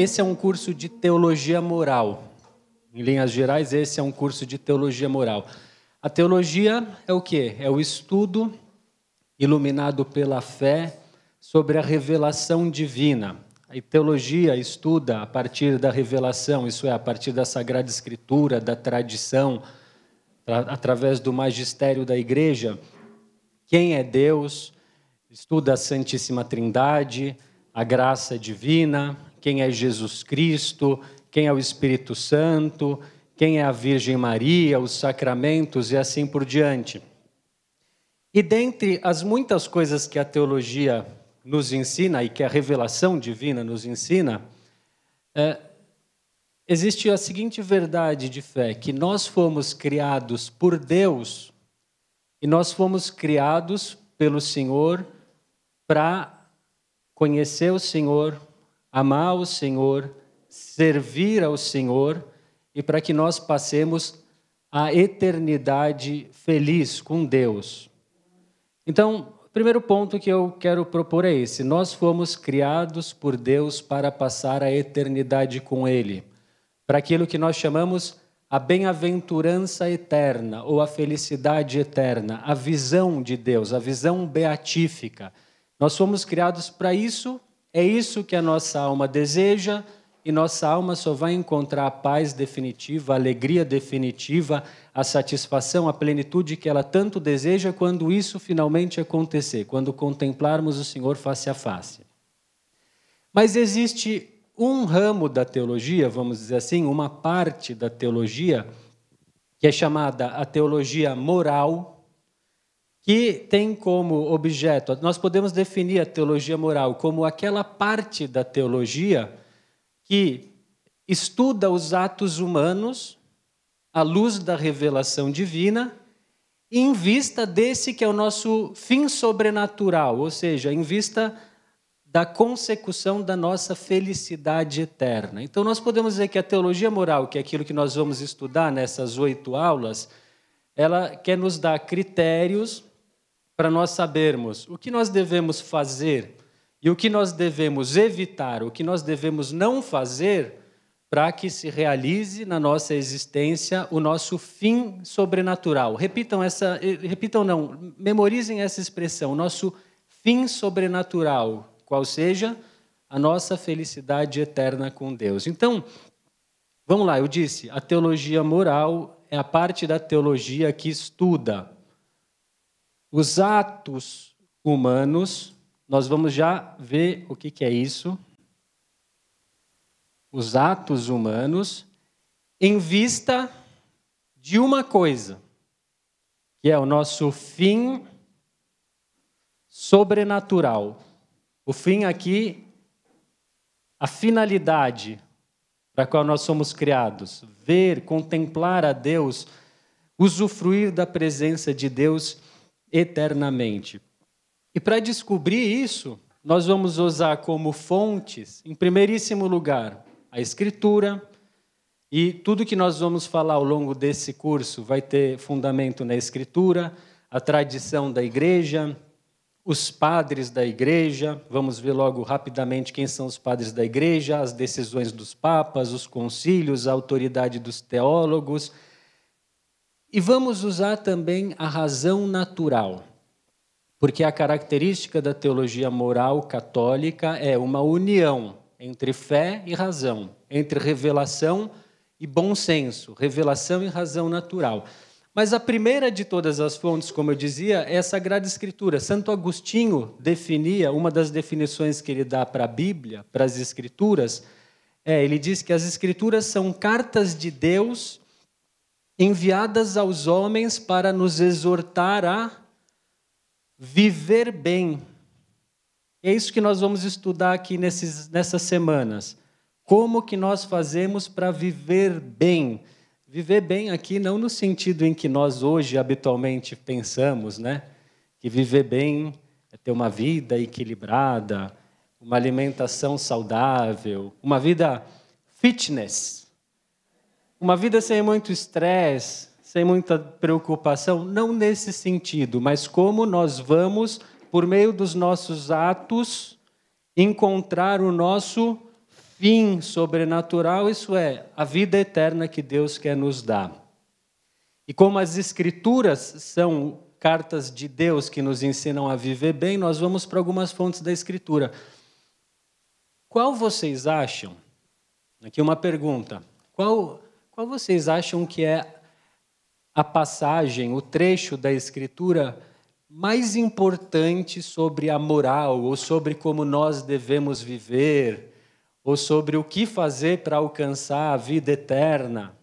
esse é um curso de teologia moral. Em linhas gerais, esse é um curso de teologia moral. A teologia é o quê? É o estudo iluminado pela fé sobre a revelação divina. A teologia estuda a partir da revelação, isso é, a partir da Sagrada Escritura, da tradição, através do magistério da Igreja, quem é Deus, estuda a Santíssima Trindade, a graça divina, quem é Jesus Cristo, quem é o Espírito Santo, quem é a Virgem Maria, os sacramentos e assim por diante. E dentre as muitas coisas que a teologia nos ensina e que a revelação divina nos ensina, existe a seguinte verdade de fé, que nós fomos criados por Deus e nós fomos criados pelo Senhor para conhecer o Senhor, amar o Senhor, servir ao Senhor e para que nós passemos a eternidade feliz com Deus. Então, o primeiro ponto que eu quero propor é esse: nós fomos criados por Deus para passar a eternidade com Ele, para aquilo que nós chamamos a bem-aventurança eterna ou a felicidade eterna, a visão de Deus, a visão beatífica. Nós fomos criados para isso, é isso que a nossa alma deseja, e nossa alma só vai encontrar a paz definitiva, a alegria definitiva, a satisfação, a plenitude que ela tanto deseja quando isso finalmente acontecer, quando contemplarmos o Senhor face a face. Mas existe um ramo da teologia, vamos dizer assim, uma parte da teologia, que é chamada a teologia moral, que tem como objeto, nós podemos definir a teologia moral como aquela parte da teologia que estuda os atos humanos à luz da revelação divina, em vista desse que é o nosso fim sobrenatural, ou seja, em vista da consecução da nossa felicidade eterna. Então, nós podemos dizer que a teologia moral, que é aquilo que nós vamos estudar nessas 8 aulas, ela quer nos dar critérios para nós sabermos o que nós devemos fazer e o que nós devemos evitar, o que nós devemos não fazer para que se realize na nossa existência o nosso fim sobrenatural. Memorizem essa expressão, nosso fim sobrenatural, qual seja a nossa felicidade eterna com Deus. Então, vamos lá, eu disse, a teologia moral é a parte da teologia que estuda os atos humanos. Nós vamos já ver o que é isso. Os atos humanos em vista de uma coisa, que é o nosso fim sobrenatural. O fim aqui, a finalidade para a qual nós somos criados. Ver, contemplar a Deus, usufruir da presença de Deus eternamente. E para descobrir isso, nós vamos usar como fontes, em primeiríssimo lugar, a Escritura, e tudo que nós vamos falar ao longo desse curso vai ter fundamento na Escritura, a tradição da Igreja, os padres da Igreja, vamos ver logo rapidamente quem são os padres da Igreja, as decisões dos papas, os concílios, a autoridade dos teólogos, e vamos usar também a razão natural. Porque a característica da teologia moral católica é uma união entre fé e razão, entre revelação e bom senso, revelação e razão natural. Mas a primeira de todas as fontes, como eu dizia, é a Sagrada Escritura. Santo Agostinho definia, uma das definições que ele dá para a Bíblia, para as Escrituras, ele diz que as Escrituras são cartas de Deus enviadas aos homens para nos exortar a viver bem. É isso que nós vamos estudar aqui nessas semanas. Como que nós fazemos para viver bem? Viver bem aqui não no sentido em que nós hoje habitualmente pensamos, né? Que viver bem é ter uma vida equilibrada, uma alimentação saudável, uma vida fitness, uma vida sem muito estresse, sem muita preocupação, não nesse sentido, mas como nós vamos, por meio dos nossos atos, encontrar o nosso fim sobrenatural, isso é, a vida eterna que Deus quer nos dar. E como as Escrituras são cartas de Deus que nos ensinam a viver bem, nós vamos para algumas fontes da Escritura. Qual vocês acham, aqui uma pergunta, qual vocês acham que é a passagem, o trecho da Escritura mais importante sobre a moral, ou sobre como nós devemos viver, ou sobre o que fazer para alcançar a vida eterna?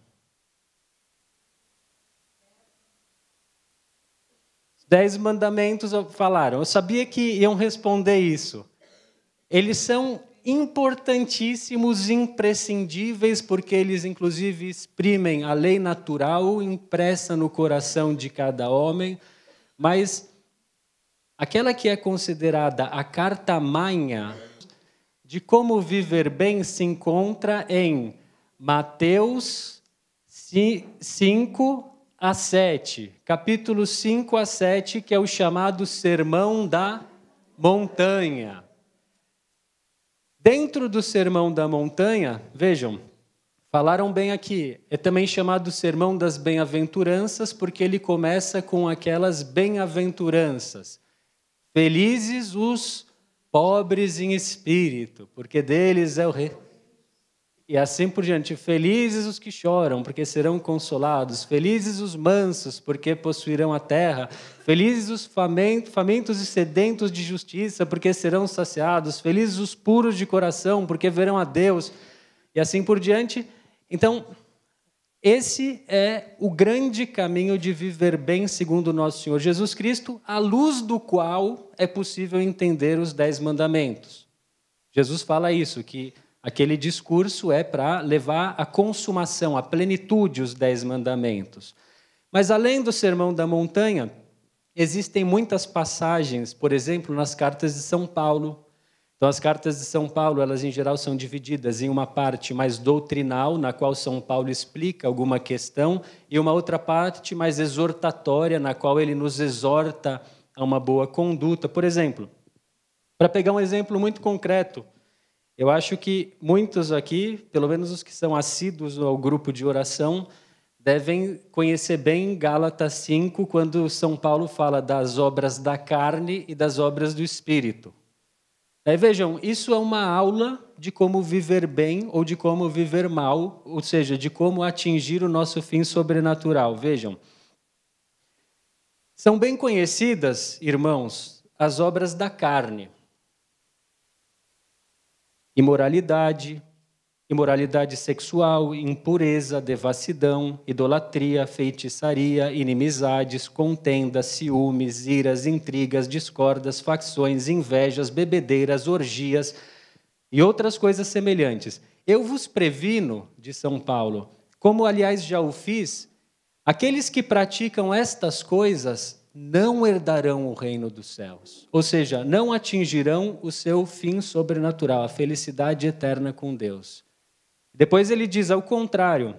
Os 10 mandamentos falaram, eu sabia que iam responder isso. Eles são importantíssimos, imprescindíveis, porque eles, inclusive, exprimem a lei natural impressa no coração de cada homem, mas aquela que é considerada a carta-manha de como viver bem se encontra em Mateus 5 a 7, capítulos 5 a 7, que é o chamado Sermão da Montanha. Dentro do Sermão da Montanha, vejam, falaram bem aqui, é também chamado Sermão das Bem-aventuranças, porque ele começa com aquelas bem-aventuranças. Felizes os pobres em espírito, porque deles é o rei. E assim por diante. Felizes os que choram, porque serão consolados. Felizes os mansos, porque possuirão a terra. Felizes os famintos e sedentos de justiça, porque serão saciados. Felizes os puros de coração, porque verão a Deus. E assim por diante. Então, esse é o grande caminho de viver bem segundo o nosso Senhor Jesus Cristo, à luz do qual é possível entender os 10 mandamentos. Jesus fala isso, que aquele discurso é para levar à consumação, à plenitude, os 10 mandamentos. Mas além do Sermão da Montanha, existem muitas passagens, por exemplo, nas cartas de São Paulo. Então, as cartas de São Paulo, elas em geral são divididas em uma parte mais doutrinal, na qual São Paulo explica alguma questão, e uma outra parte mais exortatória, na qual ele nos exorta a uma boa conduta. Por exemplo, para pegar um exemplo muito concreto, eu acho que muitos aqui, pelo menos os que são assíduos ao grupo de oração, devem conhecer bem Gálatas 5, quando São Paulo fala das obras da carne e das obras do Espírito. Aí vejam, isso é uma aula de como viver bem ou de como viver mal, ou seja, de como atingir o nosso fim sobrenatural. Vejam, são bem conhecidas, irmãos, as obras da carne. Imoralidade, imoralidade sexual, impureza, devassidão, idolatria, feitiçaria, inimizades, contendas, ciúmes, iras, intrigas, discordas, facções, invejas, bebedeiras, orgias e outras coisas semelhantes. Eu vos previno, de São Paulo, como aliás já o fiz, aqueles que praticam estas coisas não herdarão o reino dos céus. Ou seja, não atingirão o seu fim sobrenatural, a felicidade eterna com Deus. Depois ele diz, ao contrário,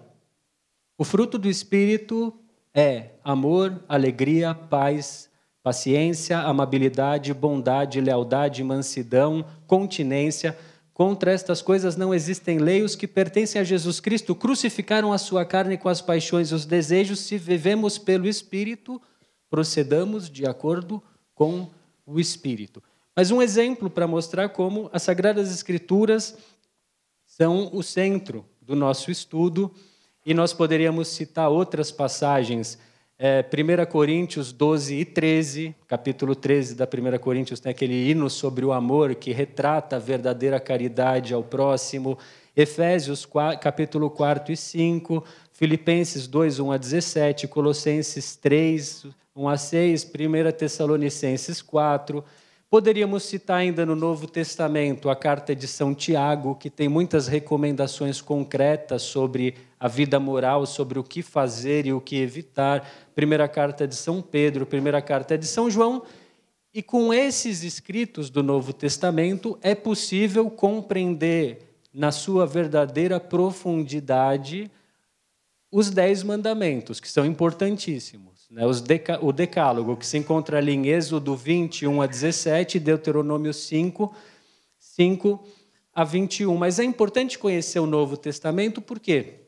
o fruto do Espírito é amor, alegria, paz, paciência, amabilidade, bondade, lealdade, mansidão, continência. Contra estas coisas não existem lei. Os que pertencem a Jesus Cristo crucificaram a sua carne com as paixões e os desejos. Se vivemos pelo Espírito, procedamos de acordo com o Espírito. Mas um exemplo para mostrar como as Sagradas Escrituras são o centro do nosso estudo, e nós poderíamos citar outras passagens. 1 Coríntios 12 e 13, capítulo 13 da 1 Coríntios, tem aquele hino sobre o amor que retrata a verdadeira caridade ao próximo. Efésios capítulo 4 e 5, Filipenses 2, 1 a 17, Colossenses 3, 1 a 6, 1 Tessalonicenses 4. Poderíamos citar ainda no Novo Testamento a carta de São Tiago, que tem muitas recomendações concretas sobre a vida moral, sobre o que fazer e o que evitar. Primeira carta de São Pedro, primeira carta de São João. E com esses escritos do Novo Testamento é possível compreender na sua verdadeira profundidade os 10 mandamentos, que são importantíssimos. O decálogo, que se encontra ali em Êxodo 20, 1 a 17, Deuteronômio 5, a 21. Mas é importante conhecer o Novo Testamento, por quê?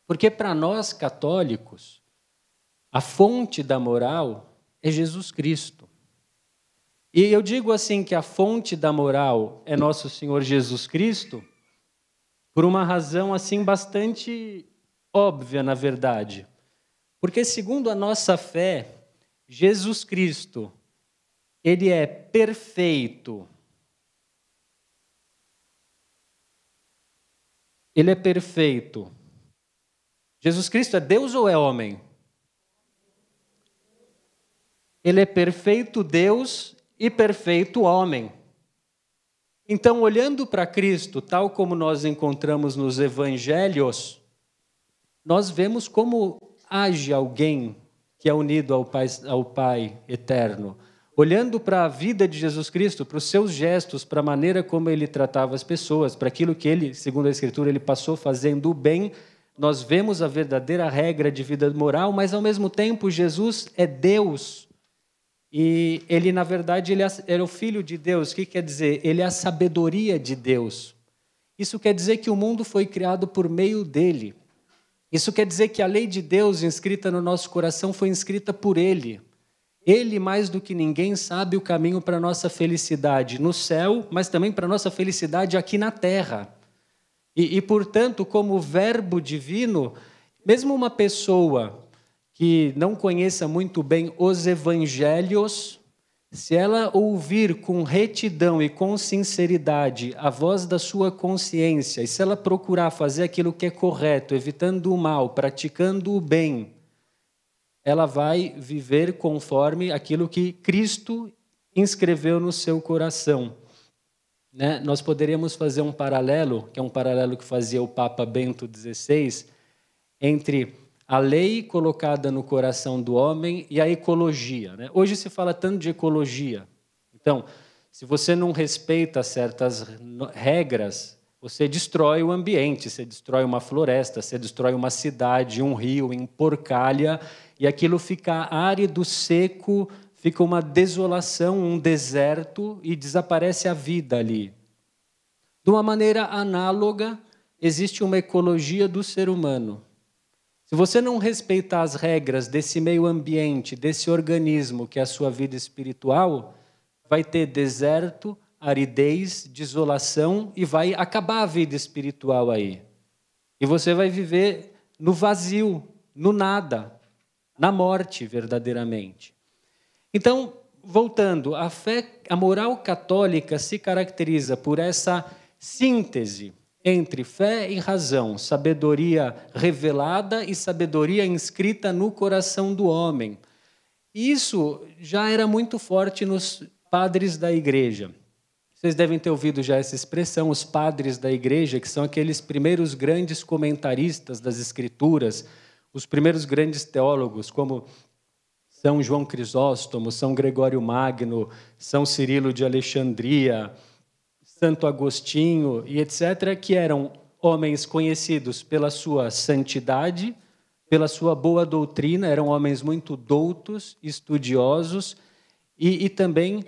Porque para nós católicos, a fonte da moral é Jesus Cristo. E eu digo assim que a fonte da moral é nosso Senhor Jesus Cristo, por uma razão assim bastante óbvia, na verdade. Porque segundo a nossa fé, Jesus Cristo, ele é perfeito. Ele é perfeito. Jesus Cristo é Deus ou é homem? Ele é perfeito Deus e perfeito homem. Então, olhando para Cristo, tal como nós encontramos nos evangelhos, nós vemos como age alguém que é unido ao Pai eterno. Olhando para a vida de Jesus Cristo, para os seus gestos, para a maneira como ele tratava as pessoas, para aquilo que ele, segundo a Escritura, ele passou fazendo o bem, nós vemos a verdadeira regra de vida moral, mas, ao mesmo tempo, Jesus é Deus. E ele, na verdade, ele era o Filho de Deus. O que quer dizer? Ele é a sabedoria de Deus. Isso quer dizer que o mundo foi criado por meio dele. Isso quer dizer que a lei de Deus inscrita no nosso coração foi inscrita por ele. Ele, mais do que ninguém, sabe o caminho para a nossa felicidade no céu, mas também para a nossa felicidade aqui na terra. Portanto, como verbo divino, mesmo uma pessoa que não conheça muito bem os evangelhos, se ela ouvir com retidão e com sinceridade a voz da sua consciência, e se ela procurar fazer aquilo que é correto, evitando o mal, praticando o bem, ela vai viver conforme aquilo que Cristo inscreveu no seu coração. Né? Nós poderíamos fazer um paralelo, que é um paralelo que fazia o Papa Bento XVI, entre a lei colocada no coração do homem e a ecologia. Né? Hoje se fala tanto de ecologia. Então, se você não respeita certas regras, você destrói o ambiente, você destrói uma floresta, você destrói uma cidade, um rio, emporcalha, e aquilo fica árido, seco, fica uma desolação, um deserto, e desaparece a vida ali. De uma maneira análoga, existe uma ecologia do ser humano. Se você não respeitar as regras desse meio ambiente, desse organismo que é a sua vida espiritual, vai ter deserto, aridez, desolação e vai acabar a vida espiritual aí. E você vai viver no vazio, no nada, na morte verdadeiramente. Então, voltando, a moral católica se caracteriza por essa síntese entre fé e razão, sabedoria revelada e sabedoria inscrita no coração do homem. Isso já era muito forte nos padres da igreja. Vocês devem ter ouvido já essa expressão, os padres da igreja, que são aqueles primeiros grandes comentaristas das Escrituras, os primeiros grandes teólogos, como São João Crisóstomo, São Gregório Magno, São Cirilo de Alexandria, Santo Agostinho e etc., que eram homens conhecidos pela sua santidade, pela sua boa doutrina, eram homens muito doutos, estudiosos e também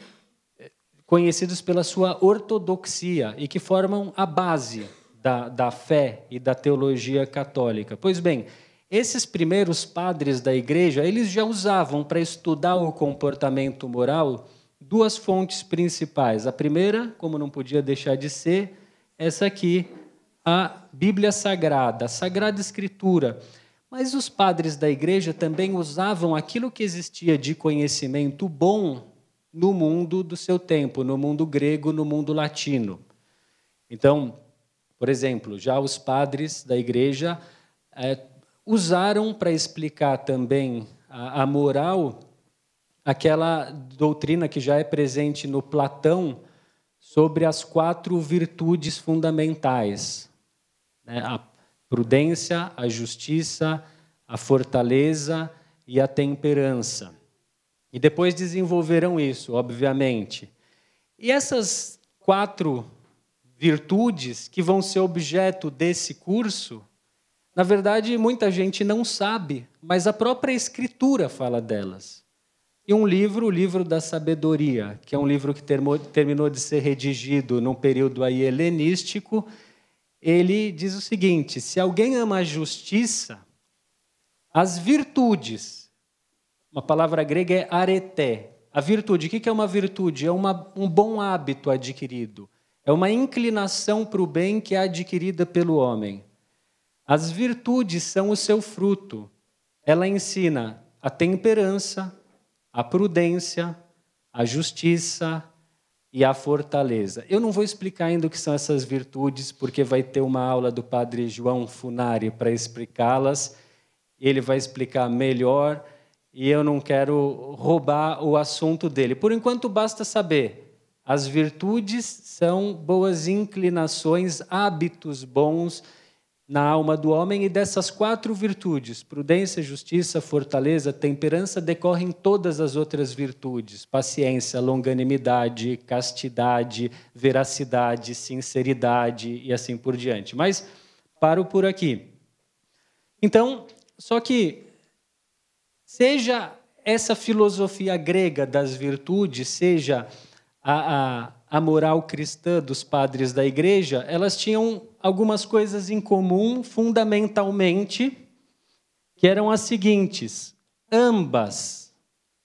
conhecidos pela sua ortodoxia e que formam a base da fé e da teologia católica. Pois bem, esses primeiros padres da igreja, eles já usavam para estudar o comportamento moral duas fontes principais. A primeira, como não podia deixar de ser, essa aqui, a Bíblia Sagrada, a Sagrada Escritura. Mas os padres da igreja também usavam aquilo que existia de conhecimento bom no mundo do seu tempo, no mundo grego, no mundo latino. Então, por exemplo, já os padres da igreja usaram para explicar também a moral aquela doutrina que já é presente no Platão sobre as 4 virtudes fundamentais, né? A prudência, a justiça, a fortaleza e a temperança. E depois desenvolverão isso, obviamente. E essas 4 virtudes que vão ser objeto desse curso, na verdade, muita gente não sabe, mas a própria Escritura fala delas. E um livro, o livro da sabedoria, que é um livro que terminou de ser redigido num período aí helenístico. Ele diz o seguinte: se alguém ama a justiça, as virtudes, uma palavra grega é areté. A virtude, o que é uma virtude? É um bom hábito adquirido. É uma inclinação para o bem que é adquirida pelo homem. As virtudes são o seu fruto. Ela ensina a temperança, a prudência, a justiça e a fortaleza. Eu não vou explicar ainda o que são essas virtudes, porque vai ter uma aula do padre João Funari para explicá-las. Ele vai explicar melhor e eu não quero roubar o assunto dele. Por enquanto, basta saber: as virtudes são boas inclinações, hábitos bons na alma do homem, e dessas 4 virtudes, prudência, justiça, fortaleza, temperança, decorrem todas as outras virtudes: paciência, longanimidade, castidade, veracidade, sinceridade e assim por diante. Mas paro por aqui. Então, só que seja essa filosofia grega das virtudes, seja a moral cristã dos padres da igreja, elas tinham algumas coisas em comum, fundamentalmente, que eram as seguintes: ambas,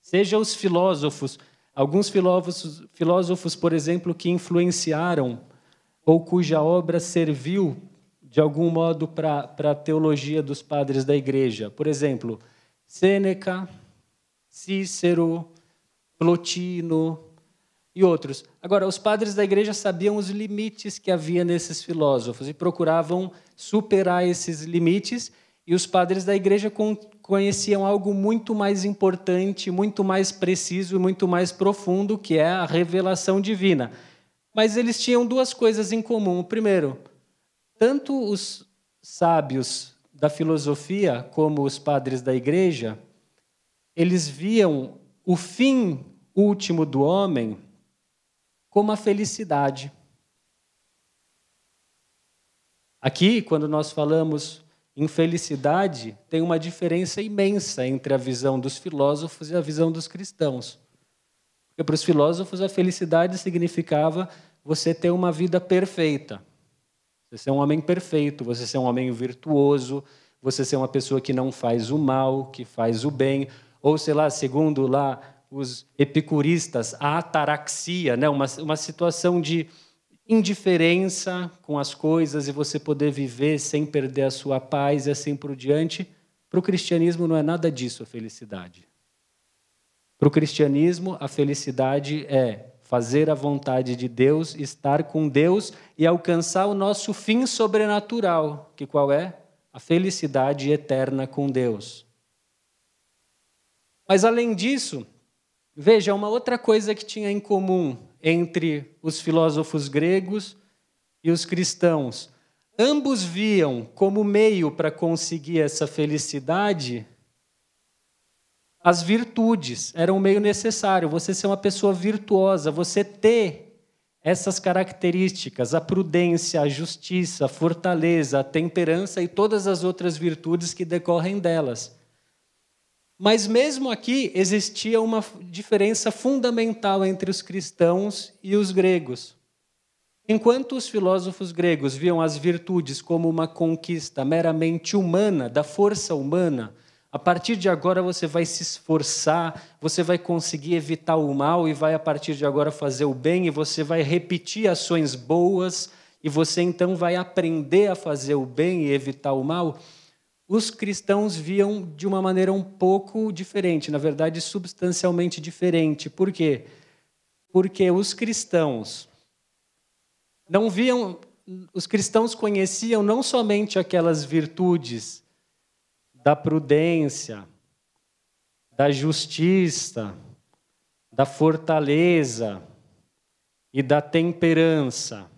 seja os filósofos, alguns filósofos, por exemplo, que influenciaram ou cuja obra serviu, de algum modo, para a teologia dos padres da igreja. Por exemplo, Sêneca, Cícero, Plotino e outros. Agora, os padres da igreja sabiam os limites que havia nesses filósofos e procuravam superar esses limites, e os padres da igreja conheciam algo muito mais importante, muito mais preciso e muito mais profundo, que é a revelação divina. Mas eles tinham 2 coisas em comum. Primeiro, tanto os sábios da filosofia como os padres da igreja, eles viam o fim último do homem como a felicidade. Aqui, quando nós falamos em felicidade, tem uma diferença imensa entre a visão dos filósofos e a visão dos cristãos. Porque para os filósofos a felicidade significava você ter uma vida perfeita. Você ser um homem perfeito, você ser um homem virtuoso, você ser uma pessoa que não faz o mal, que faz o bem, ou, sei lá, segundo lá os epicuristas, a ataraxia, né? uma situação de indiferença com as coisas e você poder viver sem perder a sua paz e assim por diante. Para o cristianismo não é nada disso a felicidade. Para o cristianismo, a felicidade é fazer a vontade de Deus, estar com Deus e alcançar o nosso fim sobrenatural, que qual é? A felicidade eterna com Deus. Mas, além disso, veja, uma outra coisa que tinha em comum entre os filósofos gregos e os cristãos. Ambos viam como meio para conseguir essa felicidade as virtudes. Era um meio necessário, você ser uma pessoa virtuosa, você ter essas características, a prudência, a justiça, a fortaleza, a temperança e todas as outras virtudes que decorrem delas. Mas mesmo aqui existia uma diferença fundamental entre os cristãos e os gregos. Enquanto os filósofos gregos viam as virtudes como uma conquista meramente humana, da força humana, a partir de agora você vai se esforçar, você vai conseguir evitar o mal e vai, a partir de agora, fazer o bem, e você vai repetir ações boas, e você então vai aprender a fazer o bem e evitar o mal. Os cristãos viam de uma maneira um pouco diferente, na verdade, substancialmente diferente. Por quê? Porque os cristãos não viam, os cristãos conheciam não somente aquelas virtudes da prudência, da justiça, da fortaleza e da temperança.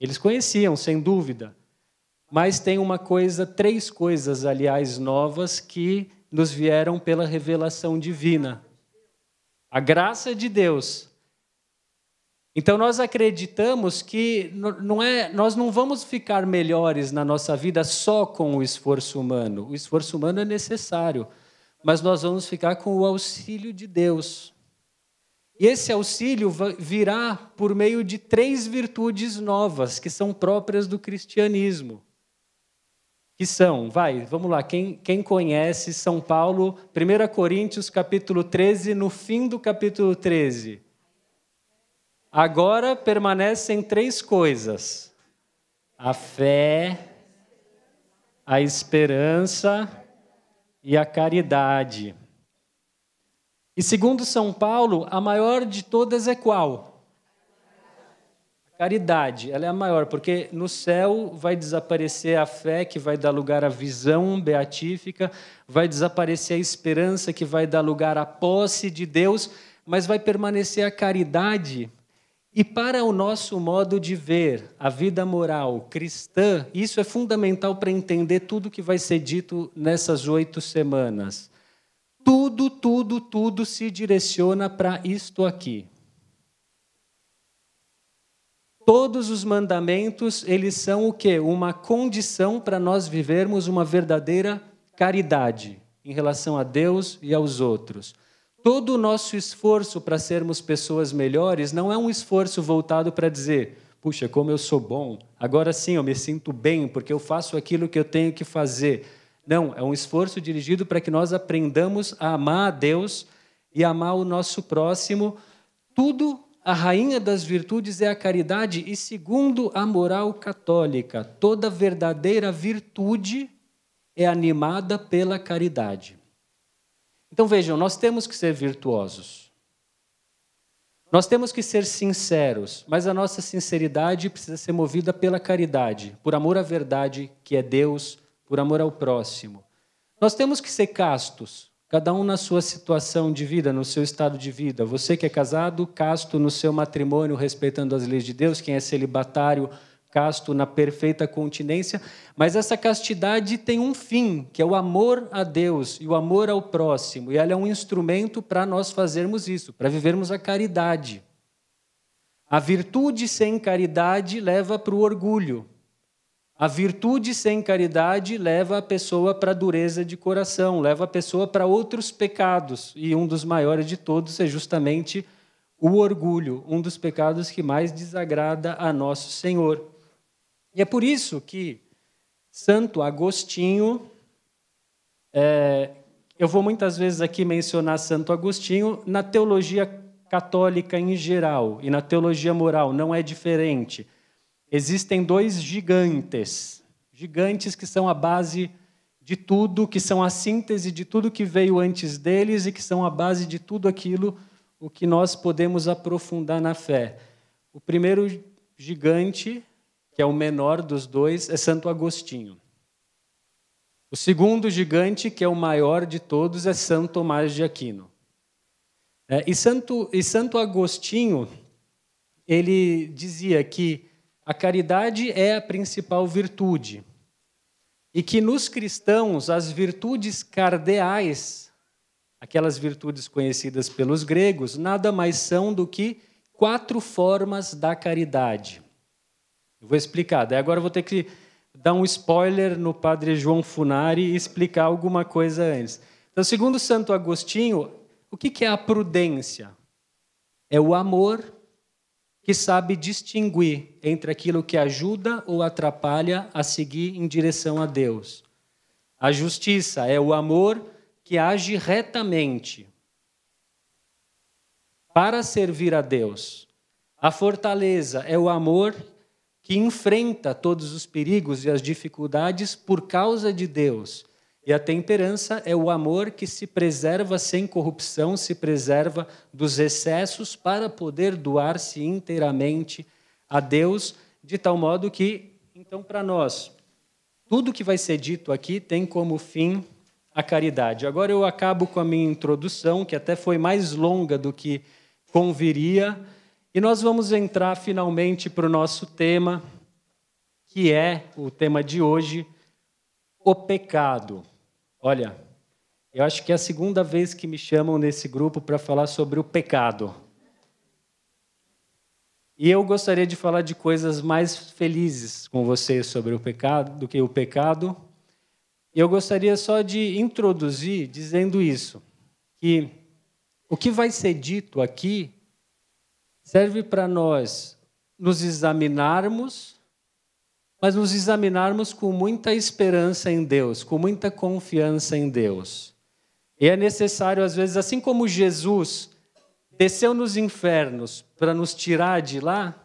Eles conheciam, sem dúvida. Mas tem uma coisa, 3 coisas, aliás, novas que nos vieram pela revelação divina. A graça de Deus. Então nós acreditamos que nós não vamos ficar melhores na nossa vida só com o esforço humano. O esforço humano é necessário. mas nós vamos ficar com o auxílio de Deus. E esse auxílio virá por meio de 3 virtudes novas, que são próprias do cristianismo. Que são, vamos lá, quem conhece São Paulo, 1 Coríntios capítulo 13, no fim do capítulo 13. Agora permanecem 3 coisas: a fé, a esperança e a caridade. E segundo São Paulo, a maior de todas é qual? Caridade, ela é a maior, porque no céu vai desaparecer a fé, que vai dar lugar à visão beatífica, vai desaparecer a esperança, que vai dar lugar à posse de Deus, mas vai permanecer a caridade. E para o nosso modo de ver a vida moral cristã, isso é fundamental para entender tudo que vai ser dito nessas 8 semanas. Tudo se direciona para isto aqui. Todos os mandamentos, eles são o quê? Uma condição para nós vivermos uma verdadeira caridade em relação a Deus e aos outros. Todo o nosso esforço para sermos pessoas melhores não é um esforço voltado para dizer, puxa, como eu sou bom, agora sim eu me sinto bem porque eu faço aquilo que eu tenho que fazer. Não, é um esforço dirigido para que nós aprendamos a amar a Deus e amar o nosso próximo. Tudo. A rainha das virtudes é a caridade e, segundo a moral católica, toda verdadeira virtude é animada pela caridade. Então, vejam, nós temos que ser virtuosos. Nós temos que ser sinceros, mas a nossa sinceridade precisa ser movida pela caridade, por amor à verdade, que é Deus, por amor ao próximo. Nós temos que ser castos. Cada um na sua situação de vida, no seu estado de vida. Você que é casado, casto no seu matrimônio, respeitando as leis de Deus. Quem é celibatário, casto na perfeita continência. Mas essa castidade tem um fim, que é o amor a Deus e o amor ao próximo. E ela é um instrumento para nós fazermos isso, para vivermos a caridade. A virtude sem caridade leva para o orgulho. A virtude sem caridade leva a pessoa para a dureza de coração, leva a pessoa para outros pecados. E um dos maiores de todos é justamente o orgulho, um dos pecados que mais desagrada a nosso Senhor. E é por isso que Santo Agostinho, eu vou muitas vezes aqui mencionar Santo Agostinho, na teologia católica em geral e na teologia moral não é diferente. Existem 2 gigantes que são a base de tudo, que são a síntese de tudo que veio antes deles e que são a base de tudo aquilo o que nós podemos aprofundar na fé. O primeiro gigante, que é o menor dos 2, é Santo Agostinho. O segundo gigante, que é o maior de todos, é Santo Tomás de Aquino. E Santo Agostinho, ele dizia que a caridade é a principal virtude e que nos cristãos as virtudes cardeais, aquelas virtudes conhecidas pelos gregos, nada mais são do que 4 formas da caridade. Eu vou explicar, daí agora eu vou ter que dar um spoiler no Padre João Funari e explicar alguma coisa antes. Então, segundo Santo Agostinho, o que é a prudência? É o amor que sabe distinguir entre aquilo que ajuda ou atrapalha a seguir em direção a Deus. A justiça é o amor que age retamente para servir a Deus. A fortaleza é o amor que enfrenta todos os perigos e as dificuldades por causa de Deus. E a temperança é o amor que se preserva sem corrupção, se preserva dos excessos para poder doar-se inteiramente a Deus, de tal modo que, então, para nós, tudo que vai ser dito aqui tem como fim a caridade. Agora eu acabo com a minha introdução, que até foi mais longa do que conviria, e nós vamos entrar finalmente para o nosso tema, que é o tema de hoje, o pecado. Olha, eu acho que é a segunda vez que me chamam nesse grupo para falar sobre o pecado. E eu gostaria de falar de coisas mais felizes com vocês sobre o pecado do que o pecado. E eu gostaria só de introduzir dizendo isso, que o que vai ser dito aqui serve para nós nos examinarmos, mas nos examinarmos com muita esperança em Deus, com muita confiança em Deus. E é necessário, às vezes, assim como Jesus desceu nos infernos para nos tirar de lá,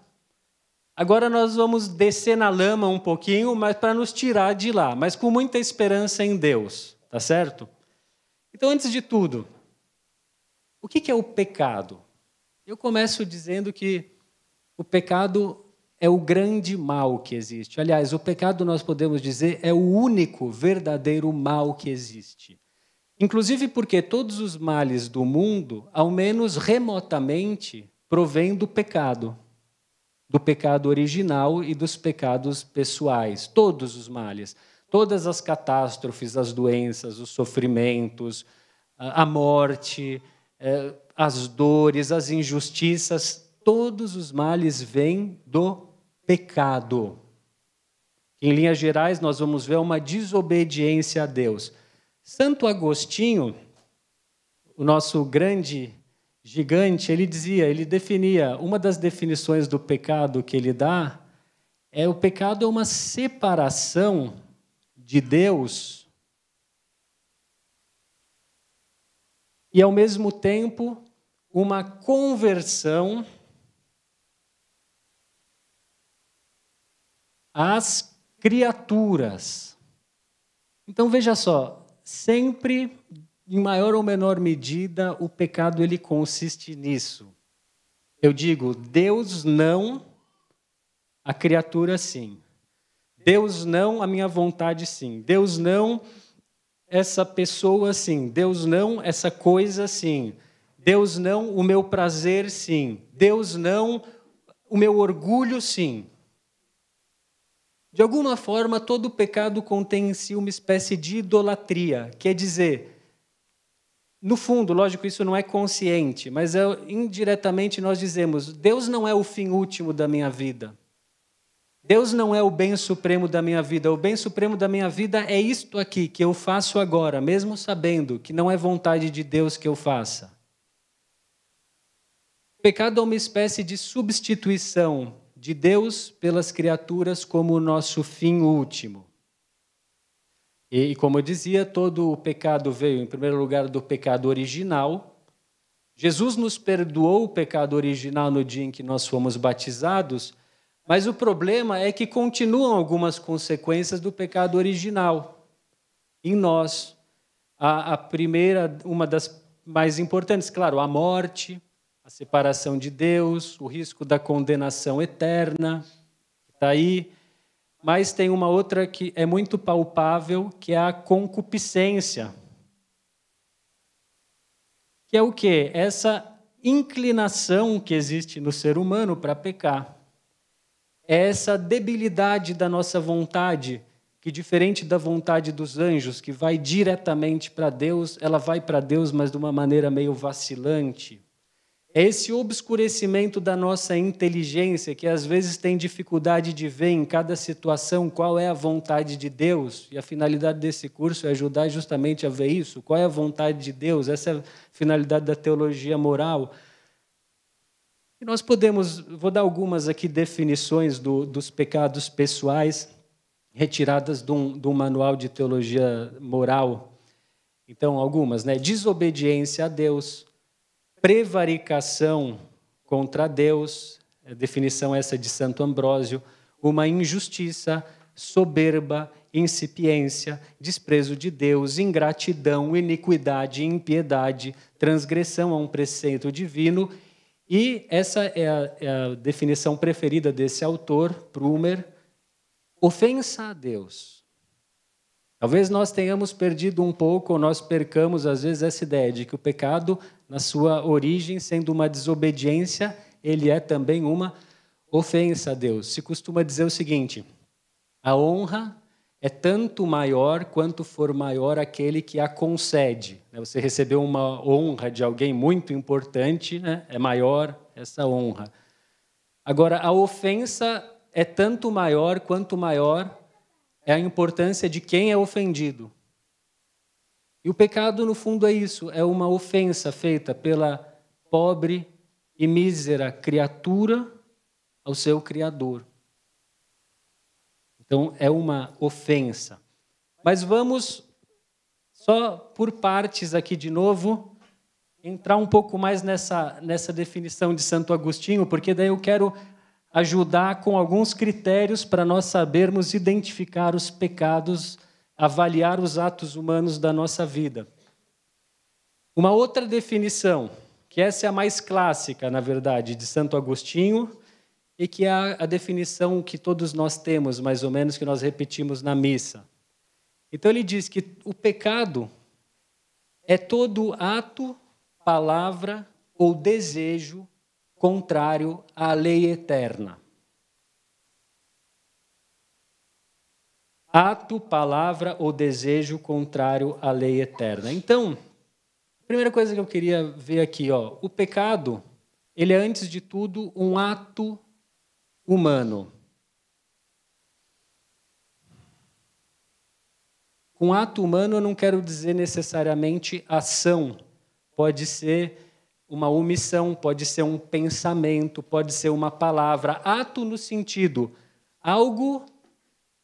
agora nós vamos descer na lama um pouquinho, mas para nos tirar de lá, mas com muita esperança em Deus, tá certo? Então, antes de tudo, o que é o pecado? Eu começo dizendo que o pecado é o grande mal que existe. Aliás, o pecado, nós podemos dizer, é o único verdadeiro mal que existe. Inclusive porque todos os males do mundo, ao menos remotamente, provêm do pecado original e dos pecados pessoais. Todos os males, todas as catástrofes, as doenças, os sofrimentos, a morte, as dores, as injustiças, todos os males vêm do pecado. Em linhas gerais, nós vamos ver uma desobediência a Deus. Santo Agostinho, o nosso grande gigante, ele definia, uma das definições do pecado que ele dá, o pecado é uma separação de Deus e, ao mesmo tempo, uma conversão às criaturas. Então, veja só, sempre, em maior ou menor medida, o pecado ele consiste nisso. Eu digo, Deus não, a criatura sim. Deus não, a minha vontade sim. Deus não, essa pessoa sim. Deus não, essa coisa sim. Deus não, o meu prazer sim. Deus não, o meu orgulho sim. De alguma forma, todo pecado contém em si uma espécie de idolatria, quer dizer, no fundo, lógico, isso não é consciente, mas indiretamente nós dizemos, Deus não é o fim último da minha vida. Deus não é o bem supremo da minha vida. O bem supremo da minha vida é isto aqui, que eu faço agora, mesmo sabendo que não é vontade de Deus que eu faça. O pecado é uma espécie de substituição de Deus pelas criaturas como o nosso fim último. E como eu dizia, todo o pecado veio, em primeiro lugar, do pecado original. Jesus nos perdoou o pecado original no dia em que nós fomos batizados, mas o problema é que continuam algumas consequências do pecado original em nós. A primeira, uma das mais importantes, claro, a morte, a separação de Deus, o risco da condenação eterna, está aí. Mas tem uma outra que é muito palpável, que é a concupiscência. Que é o quê? Essa inclinação que existe no ser humano para pecar. É essa debilidade da nossa vontade, que diferente da vontade dos anjos, que vai diretamente para Deus, ela vai para Deus, mas de uma maneira meio vacilante. É esse obscurecimento da nossa inteligência, que às vezes tem dificuldade de ver em cada situação qual é a vontade de Deus. E a finalidade desse curso é ajudar justamente a ver isso. Qual é a vontade de Deus? Essa é a finalidade da teologia moral. E nós podemos, vou dar algumas aqui definições dos pecados pessoais, retiradas de um manual de teologia moral. Então, algumas, né? Desobediência a Deus, prevaricação contra Deus, a definição essa de Santo Ambrósio, uma injustiça, soberba, incipiência, desprezo de Deus, ingratidão, iniquidade, impiedade, transgressão a um preceito divino. E essa é a definição preferida desse autor, Prumer, ofensa a Deus. Talvez nós tenhamos perdido um pouco, ou nós percamos, às vezes, essa ideia de que o pecado, na sua origem, sendo uma desobediência, ele é também uma ofensa a Deus. Se costuma dizer o seguinte, a honra é tanto maior quanto for maior aquele que a concede. Você recebeu uma honra de alguém muito importante, né? É maior essa honra. Agora, a ofensa é tanto maior quanto maior é a importância de quem é ofendido. E o pecado, no fundo, é isso, é uma ofensa feita pela pobre e mísera criatura ao seu Criador. Então, é uma ofensa. Mas vamos, só por partes aqui de novo, entrar um pouco mais nessa definição de Santo Agostinho, porque daí eu quero ajudar com alguns critérios para nós sabermos identificar os pecados, avaliar os atos humanos da nossa vida. Uma outra definição, que essa é a mais clássica, na verdade, de Santo Agostinho, e que é a definição que todos nós temos, mais ou menos, que nós repetimos na missa. Então ele diz que o pecado é todo ato, palavra ou desejo contrário à lei eterna. Ato, palavra ou desejo contrário à lei eterna. Então, a primeira coisa que eu queria ver aqui, o pecado, ele é, antes de tudo, um ato humano. Com ato humano eu não quero dizer necessariamente ação. Pode ser uma omissão, pode ser um pensamento, pode ser uma palavra. Ato no sentido, algo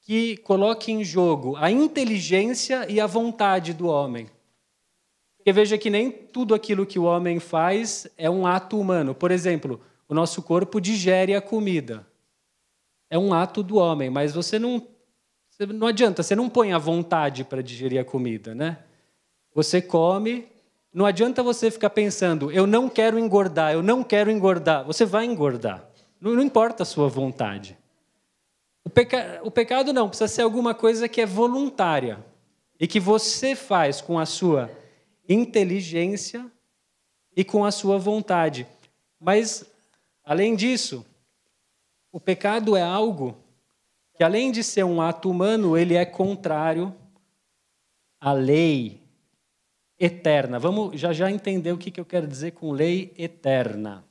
que coloque em jogo a inteligência e a vontade do homem. Porque veja que nem tudo aquilo que o homem faz é um ato humano. Por exemplo, o nosso corpo digere a comida. É um ato do homem, mas não adianta, você não põe a vontade para digerir a comida, né? Você come, não adianta você ficar pensando, eu não quero engordar, eu não quero engordar. Você vai engordar, não importa a sua vontade. O pecado não, precisa ser alguma coisa que é voluntária e que você faz com a sua inteligência e com a sua vontade. Mas, além disso, o pecado é algo que, além de ser um ato humano, ele é contrário à lei eterna. Vamos já entender o que eu quero dizer com lei eterna.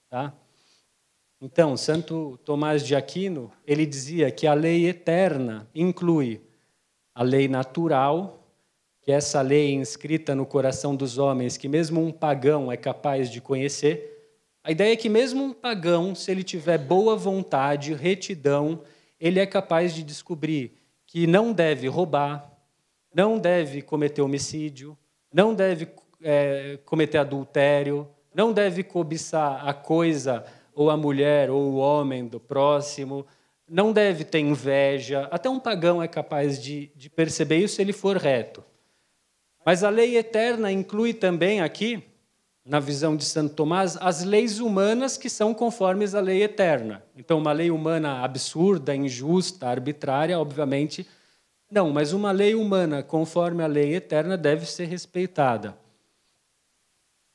Tá? Então, Santo Tomás de Aquino, ele dizia que a lei eterna inclui a lei natural, que é essa lei inscrita no coração dos homens, que mesmo um pagão é capaz de conhecer. A ideia é que mesmo um pagão, se ele tiver boa vontade, retidão, ele é capaz de descobrir que não deve roubar, não deve cometer homicídio, não deve cometer adultério, não deve cobiçar a coisa ou a mulher ou o homem do próximo, não deve ter inveja. Até um pagão é capaz de perceber isso se ele for reto. Mas a lei eterna inclui também aqui, na visão de Santo Tomás, as leis humanas que são conformes à lei eterna. Então, uma lei humana absurda, injusta, arbitrária, obviamente, não, mas uma lei humana conforme a lei eterna deve ser respeitada.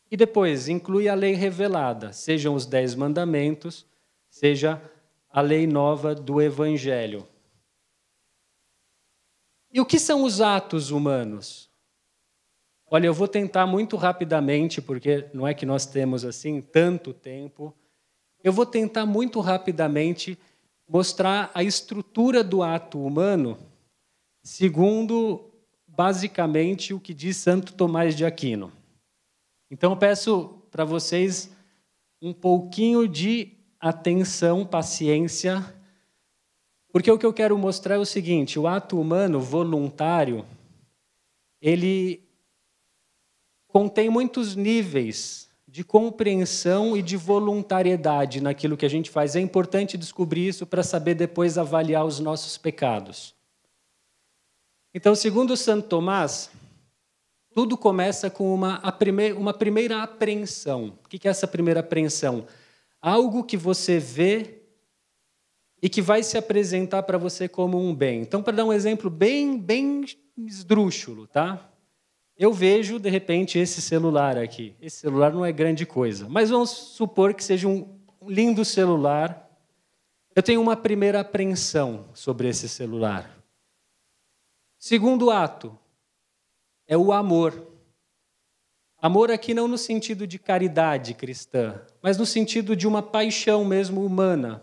E depois, inclui a lei revelada, sejam os 10 mandamentos, seja a lei nova do Evangelho. E o que são os atos humanos? Olha, eu vou tentar muito rapidamente, porque não é que nós temos assim tanto tempo, eu vou tentar muito rapidamente mostrar a estrutura do ato humano, segundo, basicamente, o que diz Santo Tomás de Aquino. Então, eu peço para vocês um pouquinho de atenção, paciência, porque o que eu quero mostrar é o seguinte: o ato humano voluntário, ele contém muitos níveis de compreensão e de voluntariedade naquilo que a gente faz. É importante descobrir isso para saber depois avaliar os nossos pecados. Então, segundo Santo Tomás, tudo começa com uma primeira apreensão. O que é essa primeira apreensão? Algo que você vê e que vai se apresentar para você como um bem. Então, para dar um exemplo bem esdrúxulo, tá? Eu vejo, de repente, esse celular aqui. Esse celular não é grande coisa, mas vamos supor que seja um lindo celular. Eu tenho uma primeira apreensão sobre esse celular. Segundo ato é o amor. Amor aqui não no sentido de caridade cristã, mas no sentido de uma paixão mesmo humana.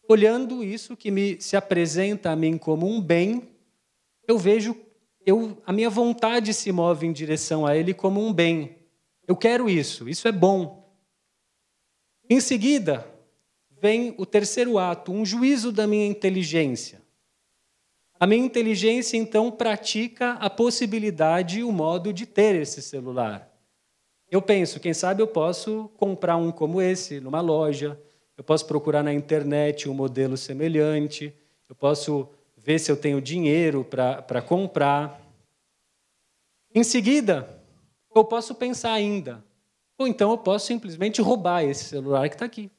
Olhando isso que se apresenta a mim como um bem, eu vejo a minha vontade se move em direção a ele como um bem. Eu quero isso é bom. Em seguida, vem o terceiro ato, um juízo da minha inteligência. A minha inteligência, então, pratica a possibilidade e o modo de ter esse celular. Eu penso, quem sabe eu posso comprar um como esse numa loja, eu posso procurar na internet um modelo semelhante, eu posso ver se eu tenho dinheiro para comprar. Em seguida, eu posso pensar ainda, ou então eu posso simplesmente roubar esse celular que está aqui.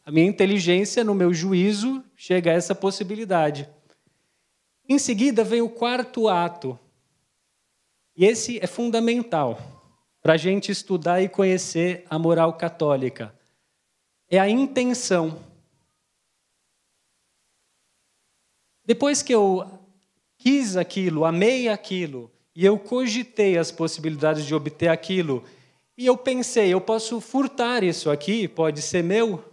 A minha inteligência, no meu juízo, chega a essa possibilidade. Em seguida, vem o quarto ato. E esse é fundamental para a gente estudar e conhecer a moral católica. É a intenção. Depois que eu quis aquilo, amei aquilo, e eu cogitei as possibilidades de obter aquilo, e eu pensei, eu posso furtar isso aqui, pode ser meu.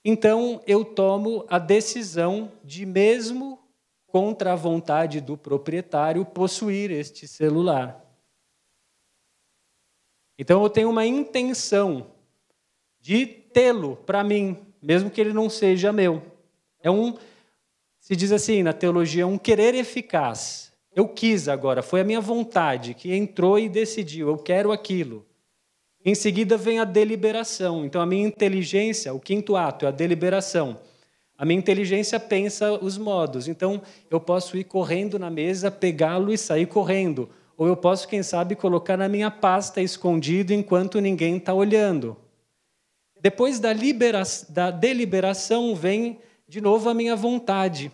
Então, eu tomo a decisão de, mesmo contra a vontade do proprietário, possuir este celular. Então, eu tenho uma intenção de tê-lo para mim, mesmo que ele não seja meu. Se diz assim na teologia, um querer eficaz. Eu quis agora, foi a minha vontade que entrou e decidiu, eu quero aquilo. Em seguida vem a deliberação. Então, a minha inteligência, o quinto ato, é a deliberação. A minha inteligência pensa os modos. Então, eu posso ir correndo na mesa, pegá-lo e sair correndo. Ou eu posso, quem sabe, colocar na minha pasta escondido enquanto ninguém está olhando. Depois da deliberação vem, de novo, a minha vontade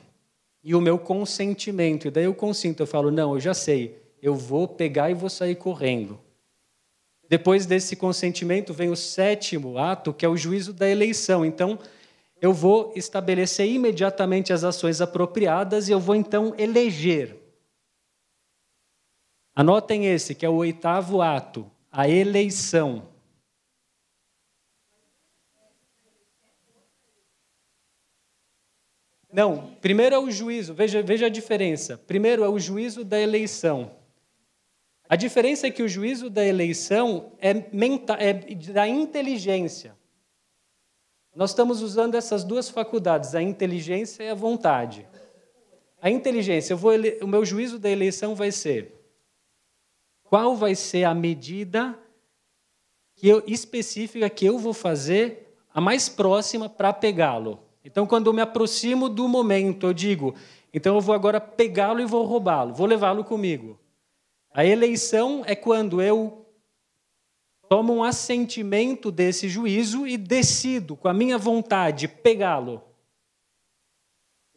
e o meu consentimento. E daí eu consinto, eu falo, não, eu já sei, eu vou pegar e vou sair correndo. Depois desse consentimento vem o sétimo ato, que é o juízo da eleição. Então, eu vou estabelecer imediatamente as ações apropriadas e eu vou, então, eleger. Anotem esse, que é o oitavo ato, a eleição. Não, primeiro é o juízo, veja a diferença. Primeiro é o juízo da eleição. A diferença é que o juízo da eleição é da inteligência. Nós estamos usando essas duas faculdades, a inteligência e a vontade. A inteligência, o meu juízo da eleição vai ser qual vai ser a medida específica que eu vou fazer, a mais próxima para pegá-lo. Então, quando eu me aproximo do momento, eu digo, então eu vou agora pegá-lo e vou roubá-lo, vou levá-lo comigo. A eleição é quando eu tomo um assentimento desse juízo e decido, com a minha vontade, pegá-lo.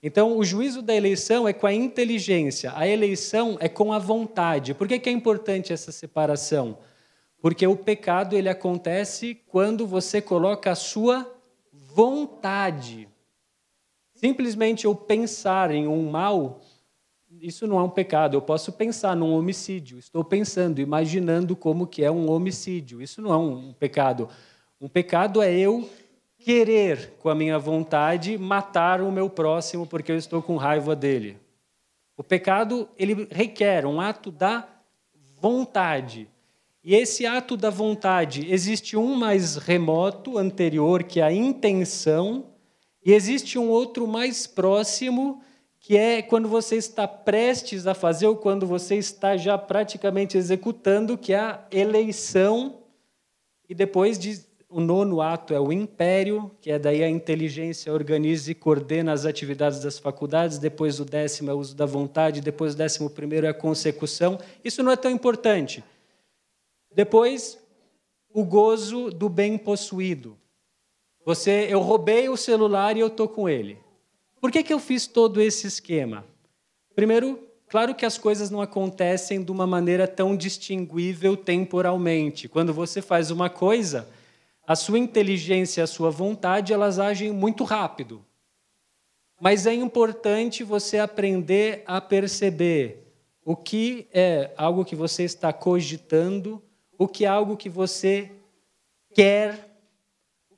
Então, o juízo da eleição é com a inteligência, a eleição é com a vontade. Por que é importante essa separação? Porque o pecado ele acontece quando você coloca a sua vontade. Simplesmente eu pensar em um mal, isso não é um pecado. Eu posso pensar num homicídio. Estou pensando, imaginando como que é um homicídio. Isso não é um pecado. Um pecado é eu querer, com a minha vontade, matar o meu próximo porque eu estou com raiva dele. O pecado, ele requer um ato da vontade. E esse ato da vontade, existe um mais remoto, anterior, que é a intenção, e existe um outro mais próximo, que é quando você está prestes a fazer ou quando você está já praticamente executando, que é a eleição. E depois o nono ato é o império, que é daí a inteligência organiza e coordena as atividades das faculdades. Depois o 10º é o uso da vontade. Depois o 11º é a consecução. Isso não é tão importante. Depois, o gozo do bem possuído. Eu roubei o celular e eu estou com ele. Por que eu fiz todo esse esquema? Primeiro, claro que as coisas não acontecem de uma maneira tão distinguível temporalmente. Quando você faz uma coisa, a sua inteligência e a sua vontade, elas agem muito rápido. Mas é importante você aprender a perceber o que é algo que você está cogitando, o que é algo que você quer,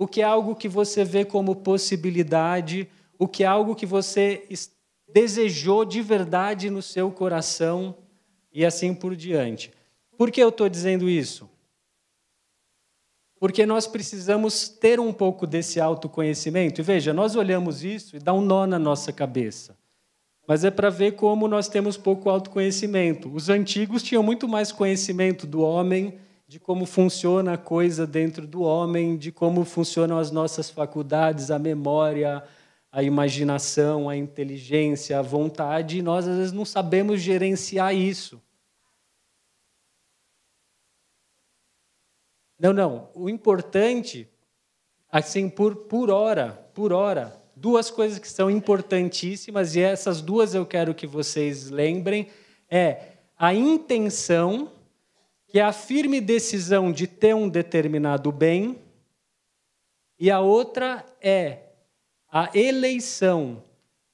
o que é algo que você vê como possibilidade, o que é algo que você desejou de verdade no seu coração e assim por diante. Por que eu estou dizendo isso? Porque nós precisamos ter um pouco desse autoconhecimento. E veja, nós olhamos isso e dá um nó na nossa cabeça. Mas é para ver como nós temos pouco autoconhecimento. Os antigos tinham muito mais conhecimento do homem, de como funciona a coisa dentro do homem, de como funcionam as nossas faculdades, a memória, a imaginação, a inteligência, a vontade, e nós às vezes não sabemos gerenciar isso. Não. O importante, assim, por hora, duas coisas que são importantíssimas, e essas duas eu quero que vocês lembrem, é a intenção, que é a firme decisão de ter um determinado bem, e a outra é a eleição,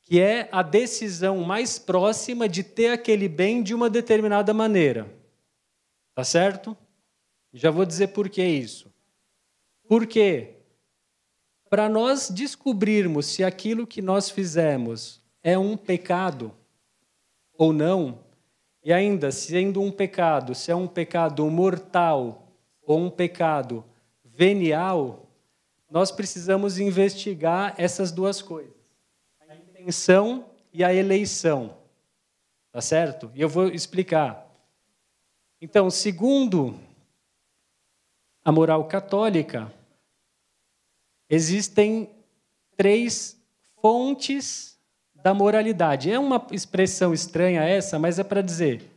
que é a decisão mais próxima de ter aquele bem de uma determinada maneira. Tá certo? Já vou dizer por que isso. Por quê? Para nós descobrirmos se aquilo que nós fizemos é um pecado ou não, e ainda, sendo um pecado, se é um pecado mortal ou um pecado venial, nós precisamos investigar essas duas coisas, a intenção e a eleição. Tá certo? E eu vou explicar. Então, segundo a moral católica, existem 3 fontes da moralidade. É uma expressão estranha essa, mas é para dizer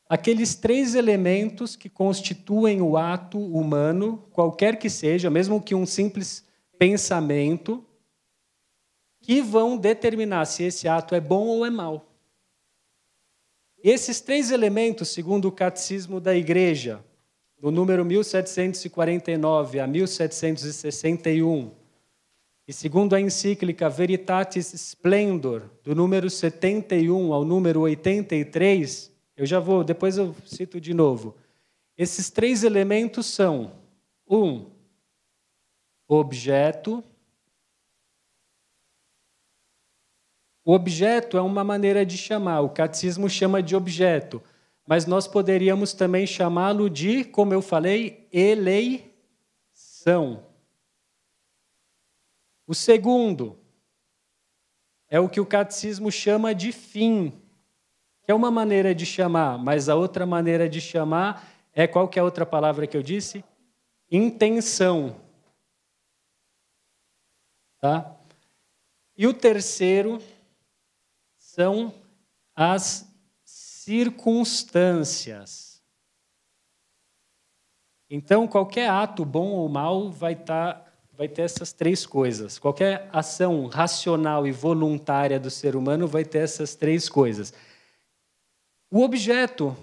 aqueles 3 elementos que constituem o ato humano, qualquer que seja, mesmo que um simples pensamento, que vão determinar se esse ato é bom ou é mau. Esses 3 elementos, segundo o Catecismo da Igreja, do número 1749 a 1761, e segundo a encíclica Veritatis Splendor, do número 71 ao número 83, depois eu cito de novo. Esses 3 elementos são: 1, objeto. O objeto é uma maneira de chamar, o catecismo chama de objeto, mas nós poderíamos também chamá-lo de, como eu falei, eleição. O segundo é o que o catecismo chama de fim, que é uma maneira de chamar, mas a outra maneira de chamar é, qual que é a outra palavra que eu disse? Intenção. Tá? E o terceiro são as circunstâncias. Então, qualquer ato, bom ou mau, vai ter essas 3 coisas. Qualquer ação racional e voluntária do ser humano vai ter essas 3 coisas. O objeto,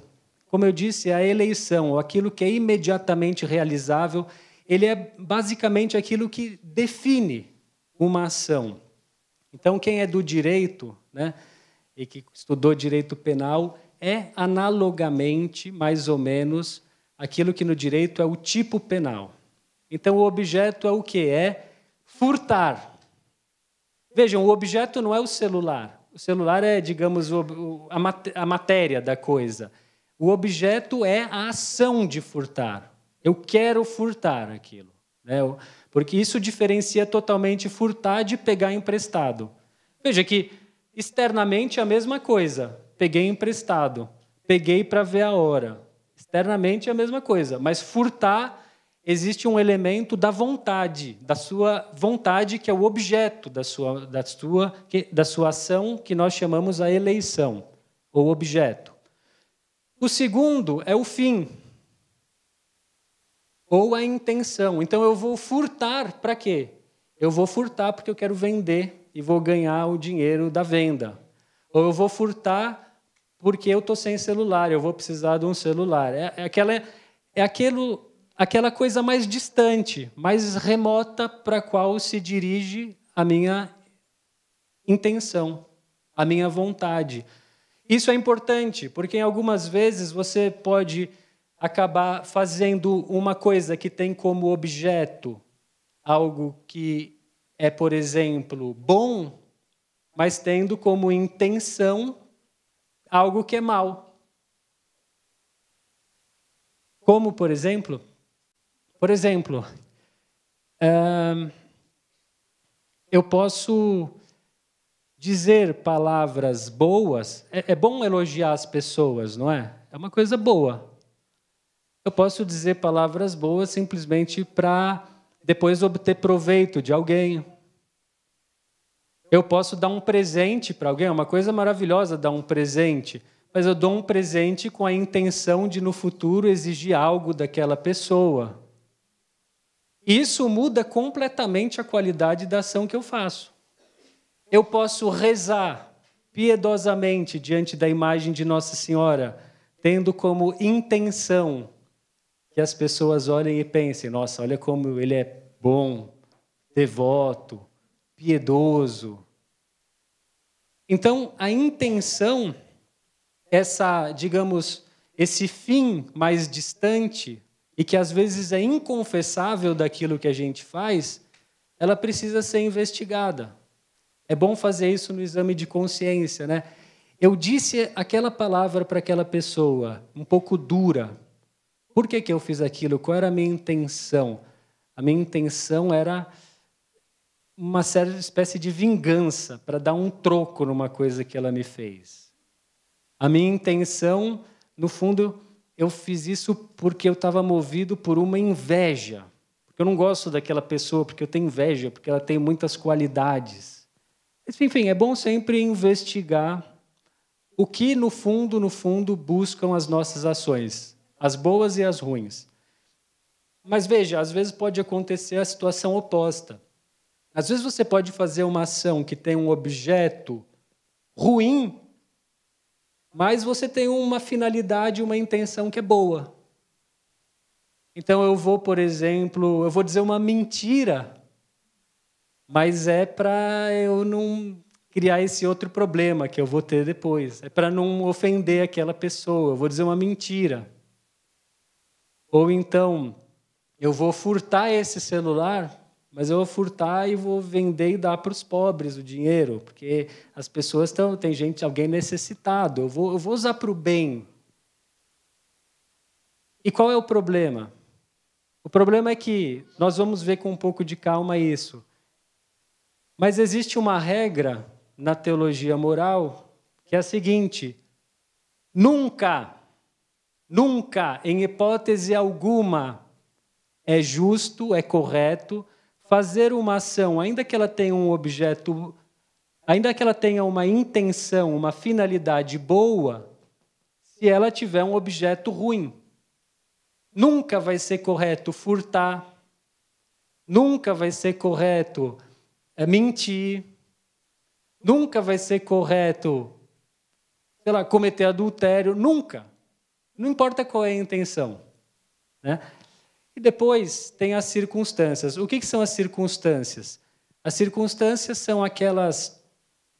como eu disse, é a eleição, ou aquilo que é imediatamente realizável, ele é basicamente aquilo que define uma ação. Então, quem é do direito, né, e que estudou direito penal, é analogamente, mais ou menos, aquilo que no direito é o tipo penal. Então, o objeto é o quê? É furtar. Vejam, o objeto não é o celular. O celular é, digamos, a matéria da coisa. O objeto é a ação de furtar. Eu quero furtar aquilo, né? Porque isso diferencia totalmente furtar de pegar emprestado. Veja que, externamente, é a mesma coisa. Peguei emprestado, peguei para ver a hora. Externamente é a mesma coisa, mas furtar, existe um elemento da vontade, da sua vontade, que é o objeto da sua ação, que nós chamamos a eleição, ou objeto. O segundo é o fim, ou a intenção. Então, eu vou furtar para quê? Eu vou furtar porque eu quero vender e vou ganhar o dinheiro da venda. Ou eu vou furtar porque eu estou sem celular, eu vou precisar de um celular. Aquela coisa mais distante, mais remota para a qual se dirige a minha intenção, a minha vontade. Isso é importante, porque algumas vezes você pode acabar fazendo uma coisa que tem como objeto algo que é, por exemplo, bom, mas tendo como intenção algo que é mal. Como, por exemplo, eu posso dizer palavras boas. É bom elogiar as pessoas, não é? É uma coisa boa. Eu posso dizer palavras boas simplesmente para depois obter proveito de alguém. Eu posso dar um presente para alguém, é uma coisa maravilhosa dar um presente, mas eu dou um presente com a intenção de, no futuro, exigir algo daquela pessoa. Isso muda completamente a qualidade da ação que eu faço. Eu posso rezar piedosamente diante da imagem de Nossa Senhora, tendo como intenção que as pessoas olhem e pensem: nossa, olha como ele é bom, devoto, piedoso. Então, a intenção, esse fim mais distante e que às vezes é inconfessável daquilo que a gente faz, ela precisa ser investigada. É bom fazer isso no exame de consciência, né? Eu disse aquela palavra para aquela pessoa, um pouco dura. Por que eu fiz aquilo? Qual era a minha intenção? A minha intenção era uma certa espécie de vingança, para dar um troco numa coisa que ela me fez. A minha intenção, no fundo, eu fiz isso porque eu estava movido por uma inveja. Porque eu não gosto daquela pessoa, porque eu tenho inveja, porque ela tem muitas qualidades. Enfim, é bom sempre investigar o que, no fundo, buscam as nossas ações, as boas e as ruins. Mas veja, às vezes pode acontecer a situação oposta. Às vezes você pode fazer uma ação que tem um objeto ruim, mas você tem uma finalidade, uma intenção que é boa. Então eu vou, por exemplo, dizer uma mentira, mas é para eu não criar esse outro problema que eu vou ter depois. É para não ofender aquela pessoa. Eu vou dizer uma mentira. Ou então, eu vou furtar esse celular, mas eu vou furtar e vou vender e dar para os pobres o dinheiro, porque as pessoas tem alguém necessitado. Eu vou usar para o bem. E qual é o problema? O problema é que nós vamos ver com um pouco de calma isso. Mas existe uma regra na teologia moral que é a seguinte: nunca, em hipótese alguma, é justo, é correto fazer uma ação, ainda que ela tenha um objeto, ainda que ela tenha uma intenção, uma finalidade boa, se ela tiver um objeto ruim. Nunca vai ser correto furtar, nunca vai ser correto mentir, nunca vai ser correto, cometer adultério, nunca. Não importa qual é a intenção, né? E depois tem as circunstâncias. O que são as circunstâncias? As circunstâncias são aquelas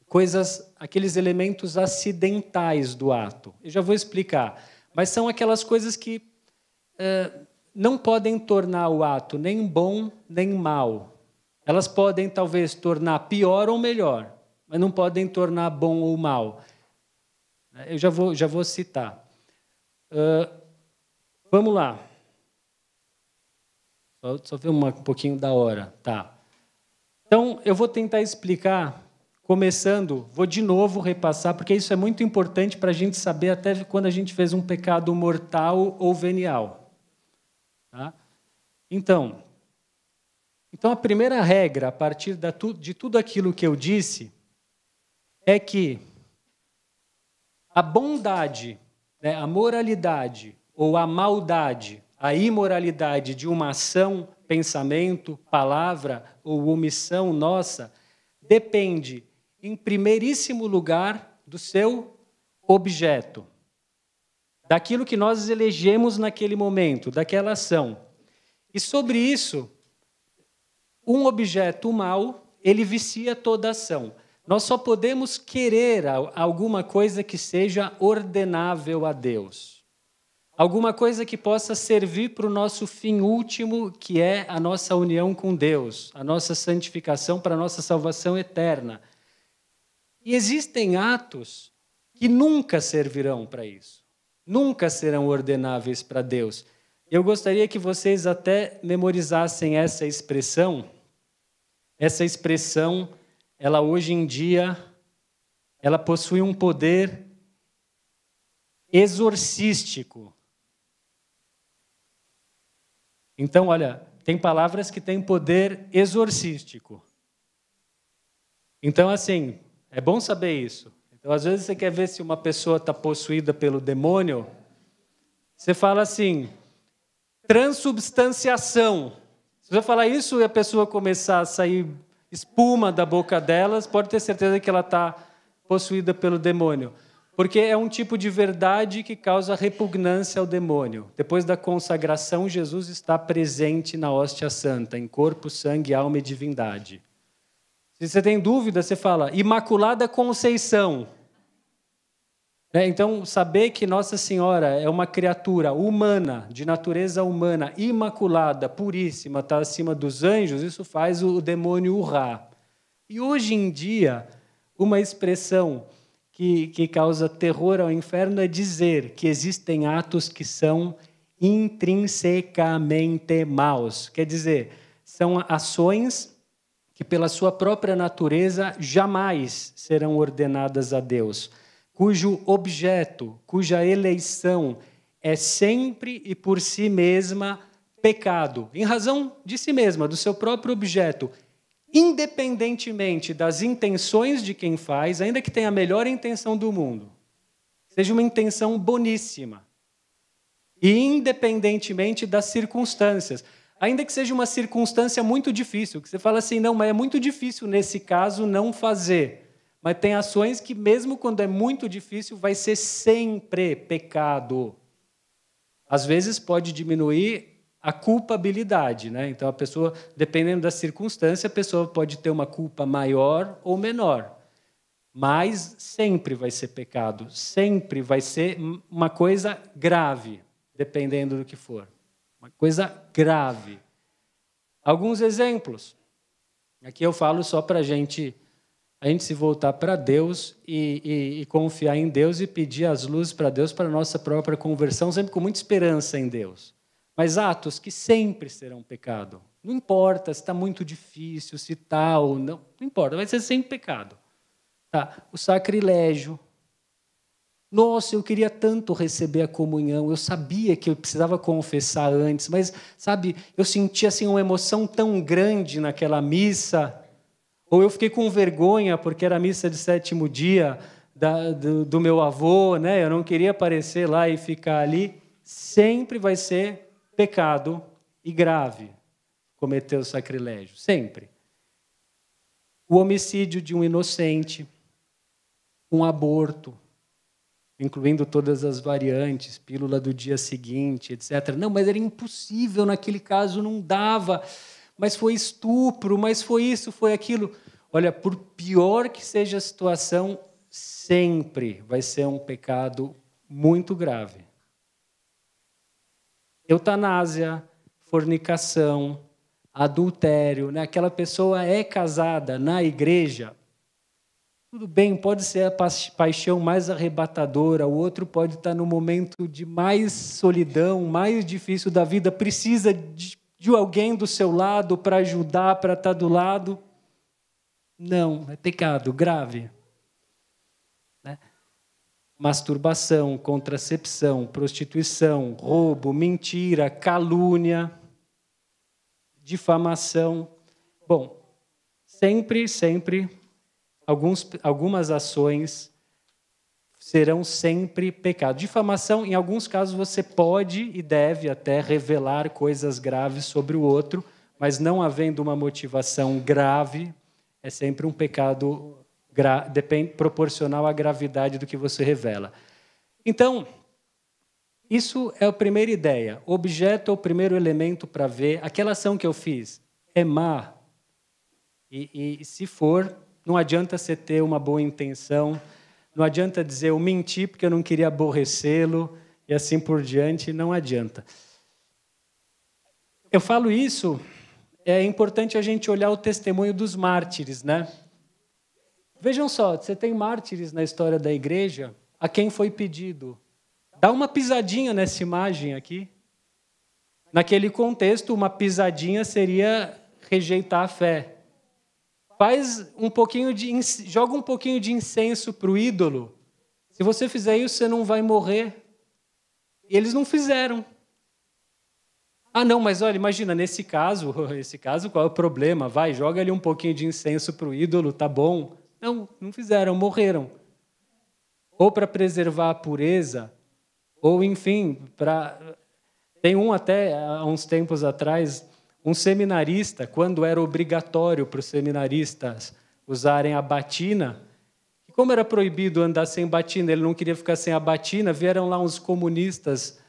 coisas, aqueles elementos acidentais do ato. Eu já vou explicar. Mas são aquelas coisas que não podem tornar o ato nem bom nem mal. Elas podem, talvez, tornar pior ou melhor, mas não podem tornar bom ou mal. Eu já vou citar. Vamos lá. Só ver um pouquinho da hora. Tá. Então, eu vou tentar explicar, começando, vou de novo repassar, porque isso é muito importante para a gente saber até quando a gente fez um pecado mortal ou venial. Tá? Então, a primeira regra, a partir de tudo aquilo que eu disse, é que a bondade, né, a moralidade ou a maldade, a imoralidade de uma ação, pensamento, palavra ou omissão nossa, depende, em primeiríssimo lugar, do seu objeto, daquilo que nós elegemos naquele momento, daquela ação. E sobre isso, um objeto mau, ele vicia toda ação. Nós só podemos querer alguma coisa que seja ordenável a Deus. Alguma coisa que possa servir para o nosso fim último, que é a nossa união com Deus, a nossa santificação para a nossa salvação eterna. E existem atos que nunca servirão para isso. Nunca serão ordenáveis para Deus. Eu gostaria que vocês até memorizassem essa expressão. Essa expressão, ela hoje em dia, ela possui um poder exorcístico. Então, olha, tem palavras que têm poder exorcístico. Então, assim, é bom saber isso. Então, às vezes você quer ver se uma pessoa está possuída pelo demônio, você fala assim, transubstanciação. Se você falar isso e a pessoa começar a sair espuma da boca delas, pode ter certeza que ela está possuída pelo demônio. Porque é um tipo de verdade que causa repugnância ao demônio. Depois da consagração, Jesus está presente na hóstia santa, em corpo, sangue, alma e divindade. Se você tem dúvida, você fala, Imaculada Conceição. Então, saber que Nossa Senhora é uma criatura humana, de natureza humana, imaculada, puríssima, está acima dos anjos, isso faz o demônio urrar. E hoje em dia, uma expressão que causa terror ao inferno é dizer que existem atos que são intrinsecamente maus. Quer dizer, são ações que, pela sua própria natureza, jamais serão ordenadas a Deus, cujo objeto, cuja eleição é sempre e por si mesma pecado, em razão de si mesma, do seu próprio objeto, independentemente das intenções de quem faz, ainda que tenha a melhor intenção do mundo, seja uma intenção boníssima, e independentemente das circunstâncias, ainda que seja uma circunstância muito difícil, que você fala assim, não, mas é muito difícil nesse caso não fazer. Mas tem ações que, mesmo quando é muito difícil, vai ser sempre pecado. Às vezes pode diminuir a culpabilidade, né? Então, a pessoa, dependendo da circunstância, a pessoa pode ter uma culpa maior ou menor. Mas sempre vai ser pecado, sempre vai ser uma coisa grave, dependendo do que for. Uma coisa grave. Alguns exemplos. Aqui eu falo só para a gente se voltar para Deus e confiar em Deus e pedir as luzes para Deus para a nossa própria conversão, sempre com muita esperança em Deus. Mas atos que sempre serão pecado. Não importa se está muito difícil, se está ou não, não importa, vai ser sempre pecado. Tá? O sacrilégio. Nossa, eu queria tanto receber a comunhão, eu sabia que eu precisava confessar antes, mas, sabe, eu sentia assim, uma emoção tão grande naquela missa. Ou eu fiquei com vergonha, porque era a missa de 7º dia do meu avô, né? Eu não queria aparecer lá e ficar ali. Sempre vai ser pecado e grave cometer o sacrilégio. Sempre. O homicídio de um inocente, um aborto, incluindo todas as variantes, pílula do dia seguinte, etc. Não, mas era impossível, naquele caso não dava. Mas foi estupro, mas foi isso, foi aquilo. Olha, por pior que seja a situação, sempre vai ser um pecado muito grave. Eutanásia, fornicação, adultério, né? Aquela pessoa é casada na igreja, tudo bem, pode ser a paixão mais arrebatadora, o outro pode estar no momento de mais solidão, mais difícil da vida, precisa de alguém do seu lado para ajudar, para estar do lado. Não, é pecado grave. Né? Masturbação, contracepção, prostituição, roubo, mentira, calúnia, difamação. Bom, sempre, algumas ações serão sempre pecado. Difamação, em alguns casos, você pode e deve até revelar coisas graves sobre o outro, mas não havendo uma motivação grave, é sempre um pecado proporcional à gravidade do que você revela. Então, isso é a primeira ideia. O objeto é o primeiro elemento para ver. Aquela ação que eu fiz é má. E se for, não adianta você ter uma boa intenção, não adianta dizer eu menti porque eu não queria aborrecê-lo, e assim por diante, não adianta. Eu falo isso, é importante a gente olhar o testemunho dos mártires, né? Vejam só, você tem mártires na história da igreja a quem foi pedido. Dá uma pisadinha nessa imagem aqui. Naquele contexto, uma pisadinha seria rejeitar a fé. Joga um pouquinho de incenso para o ídolo. Se você fizer isso, você não vai morrer. E eles não fizeram. Ah, não, mas olha, imagina, nesse caso, qual é o problema? Vai, joga ali um pouquinho de incenso para o ídolo, tá bom. Não fizeram, morreram. Ou para preservar a pureza, ou, enfim, Tem até, há uns tempos atrás, um seminarista, quando era obrigatório para os seminaristas usarem a batina, e como era proibido andar sem batina, ele não queria ficar sem a batina, vieram lá uns comunistas,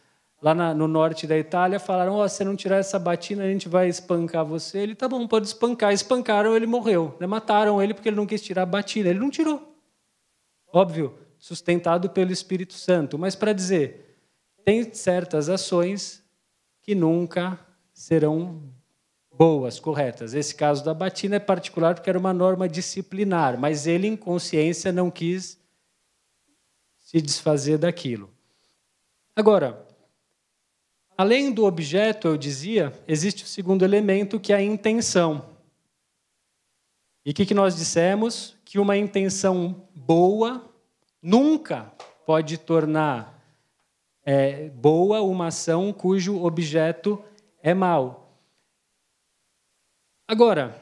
lá no norte da Itália, falaram, se não tirar essa batina, a gente vai espancar você. Ele, tá bom, pode espancar. Espancaram, ele morreu. Mataram ele porque ele não quis tirar a batina. Ele não tirou. Óbvio, sustentado pelo Espírito Santo. Mas para dizer, tem certas ações que nunca serão boas, corretas. Esse caso da batina é particular porque era uma norma disciplinar, mas ele, em consciência, não quis se desfazer daquilo. Agora, além do objeto, eu dizia, existe o segundo elemento, que é a intenção. E o que nós dissemos? Que uma intenção boa nunca pode tornar boa uma ação cujo objeto é mau. Agora,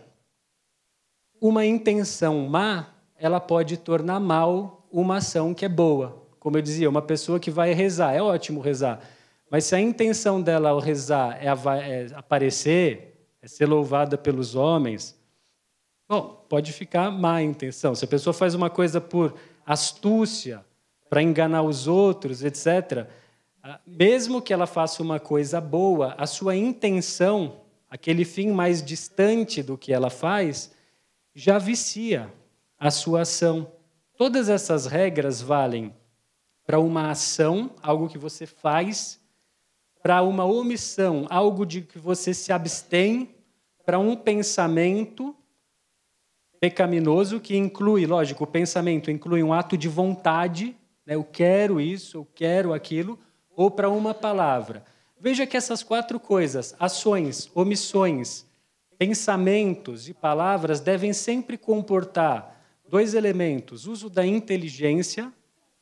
uma intenção má, ela pode tornar mal uma ação que é boa. Como eu dizia, uma pessoa que vai rezar, é ótimo rezar, mas se a intenção dela ao rezar é aparecer, é ser louvada pelos homens, bom, pode ficar má a intenção. Se a pessoa faz uma coisa por astúcia, para enganar os outros, etc., mesmo que ela faça uma coisa boa, a sua intenção, aquele fim mais distante do que ela faz, já vicia a sua ação. Todas essas regras valem para uma ação, algo que você faz, para uma omissão, algo de que você se abstém, para um pensamento pecaminoso que inclui, lógico, o pensamento inclui um ato de vontade, né? Eu quero isso, eu quero aquilo, ou para uma palavra. Veja que essas 4 coisas, ações, omissões, pensamentos e palavras, devem sempre comportar 2 elementos: uso da inteligência,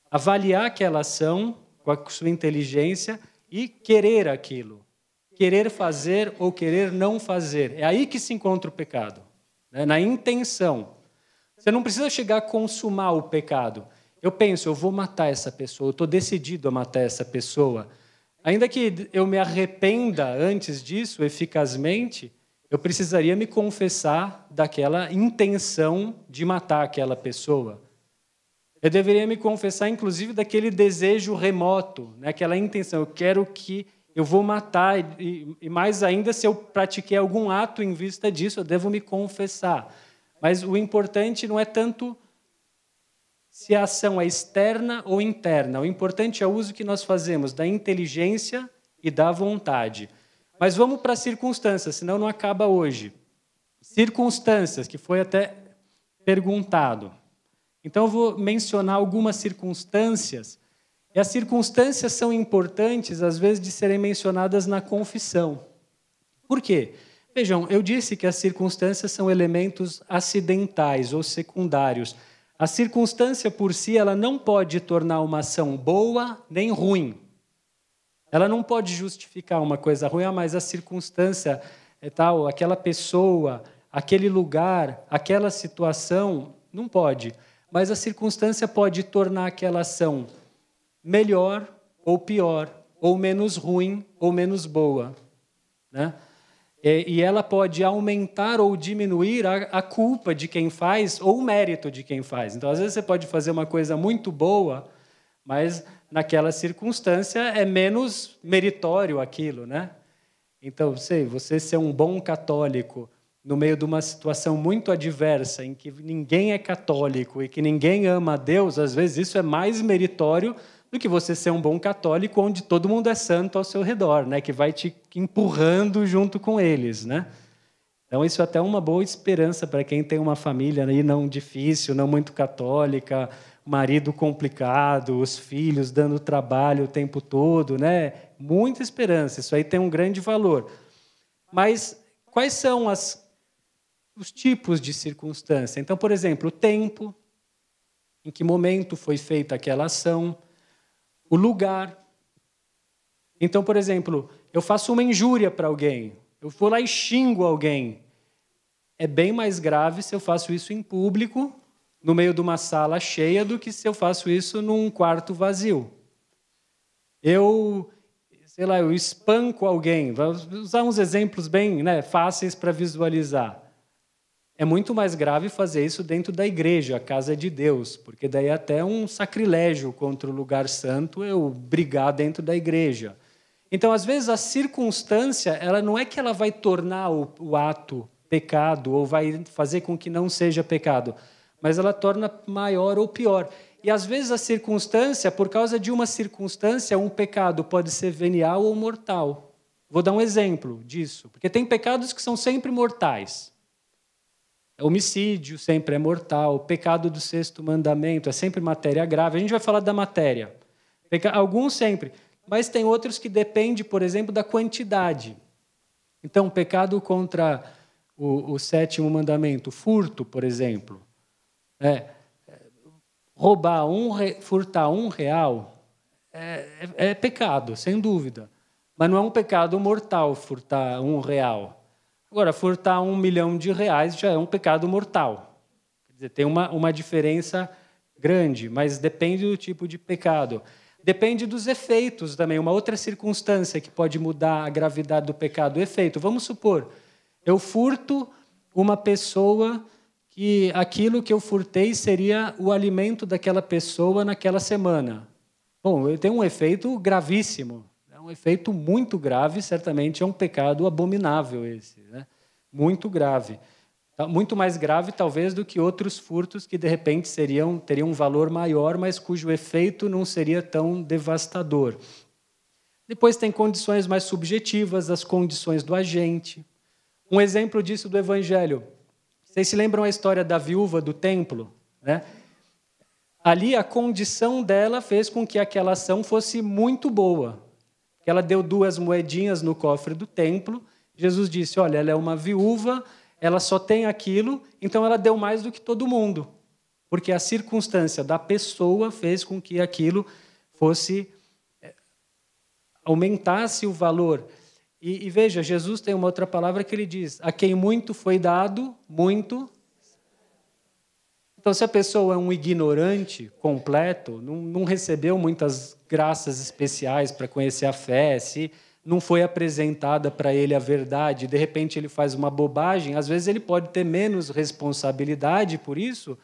avaliar aquela ação com a sua inteligência e querer aquilo. Querer fazer ou querer não fazer. É aí que se encontra o pecado, né? Na intenção. Você não precisa chegar a consumar o pecado. Eu penso, eu vou matar essa pessoa, eu estou decidido a matar essa pessoa. Ainda que eu me arrependa antes disso, eficazmente, eu precisaria me confessar daquela intenção de matar aquela pessoa. Eu deveria me confessar, inclusive, daquele desejo remoto, né? Aquela intenção, eu vou matar, e mais ainda, se eu pratiquei algum ato em vista disso, eu devo me confessar. Mas o importante não é tanto se a ação é externa ou interna. O importante é o uso que nós fazemos da inteligência e da vontade. Mas vamos para as circunstâncias, senão não acaba hoje. Circunstâncias, que foi até perguntado. Então, eu vou mencionar algumas circunstâncias. E as circunstâncias são importantes, às vezes, de serem mencionadas na confissão. Por quê? Vejam, eu disse que as circunstâncias são elementos acidentais ou secundários. A circunstância por si, ela não pode tornar uma ação boa nem ruim. Ela não pode justificar uma coisa ruim, mas a circunstância é tal, aquela pessoa, aquele lugar, aquela situação, não pode. Mas a circunstância pode tornar aquela ação melhor ou pior, ou menos ruim ou menos boa, né? E ela pode aumentar ou diminuir a culpa de quem faz ou o mérito de quem faz. Então, às vezes, você pode fazer uma coisa muito boa, mas naquela circunstância é menos meritório aquilo, né? Então, você ser um bom católico no meio de uma situação muito adversa, em que ninguém é católico e que ninguém ama a Deus, às vezes isso é mais meritório do que você ser um bom católico onde todo mundo é santo ao seu redor, né? Que vai te empurrando junto com eles, né? Então, isso é até uma boa esperança para quem tem uma família aí não difícil, não muito católica, marido complicado, os filhos dando trabalho o tempo todo, né? Muita esperança, isso aí tem um grande valor. Mas quais são os tipos de circunstância? Então, por exemplo, o tempo, em que momento foi feita aquela ação, o lugar. Então, por exemplo, eu faço uma injúria para alguém, eu vou lá e xingo alguém. É bem mais grave se eu faço isso em público, no meio de uma sala cheia, do que se eu faço isso num quarto vazio. Eu espanco alguém. Vou usar uns exemplos bem, fáceis para visualizar. É muito mais grave fazer isso dentro da igreja, a casa de Deus, porque daí é até um sacrilégio contra o lugar santo eu brigar dentro da igreja. Então, às vezes, a circunstância, ela não é que ela vai tornar o ato pecado ou vai fazer com que não seja pecado, mas ela torna maior ou pior. E, às vezes, a circunstância, por causa de uma circunstância, um pecado pode ser venial ou mortal. Vou dar um exemplo disso, porque tem pecados que são sempre mortais. Homicídio sempre é mortal, o pecado do sexto mandamento é sempre matéria grave. A gente vai falar da matéria. Alguns sempre, mas tem outros que dependem, por exemplo, da quantidade. Então, o pecado contra o sétimo mandamento, furto, por exemplo, furtar R$1 é pecado, sem dúvida. Mas não é um pecado mortal furtar R$1. Agora, furtar R$1 milhão já é um pecado mortal. Quer dizer, tem uma diferença grande, mas depende do tipo de pecado. Depende dos efeitos também. Uma outra circunstância que pode mudar a gravidade do pecado, o efeito. Vamos supor, eu furto uma pessoa que aquilo que eu furtei seria o alimento daquela pessoa naquela semana. Bom, tem um efeito gravíssimo. É um efeito muito grave, certamente é um pecado abominável esse, né? Muito grave. Muito mais grave, talvez, do que outros furtos que, de repente, teriam um valor maior, mas cujo efeito não seria tão devastador. Depois tem condições mais subjetivas, as condições do agente. Um exemplo disso do Evangelho. Vocês se lembram a história da viúva do templo, né? Ali, a condição dela fez com que aquela ação fosse muito boa. Ela deu 2 moedinhas no cofre do templo. Jesus disse, olha, ela é uma viúva, ela só tem aquilo, então ela deu mais do que todo mundo, porque a circunstância da pessoa fez com que aquilo aumentasse o valor. E veja, Jesus tem uma outra palavra que ele diz, a quem muito foi dado, muito. Então, se a pessoa é um ignorante completo, não recebeu muitas graças especiais para conhecer a fé, se não foi apresentada para ele a verdade, de repente ele faz uma bobagem, às vezes ele pode ter menos responsabilidade por isso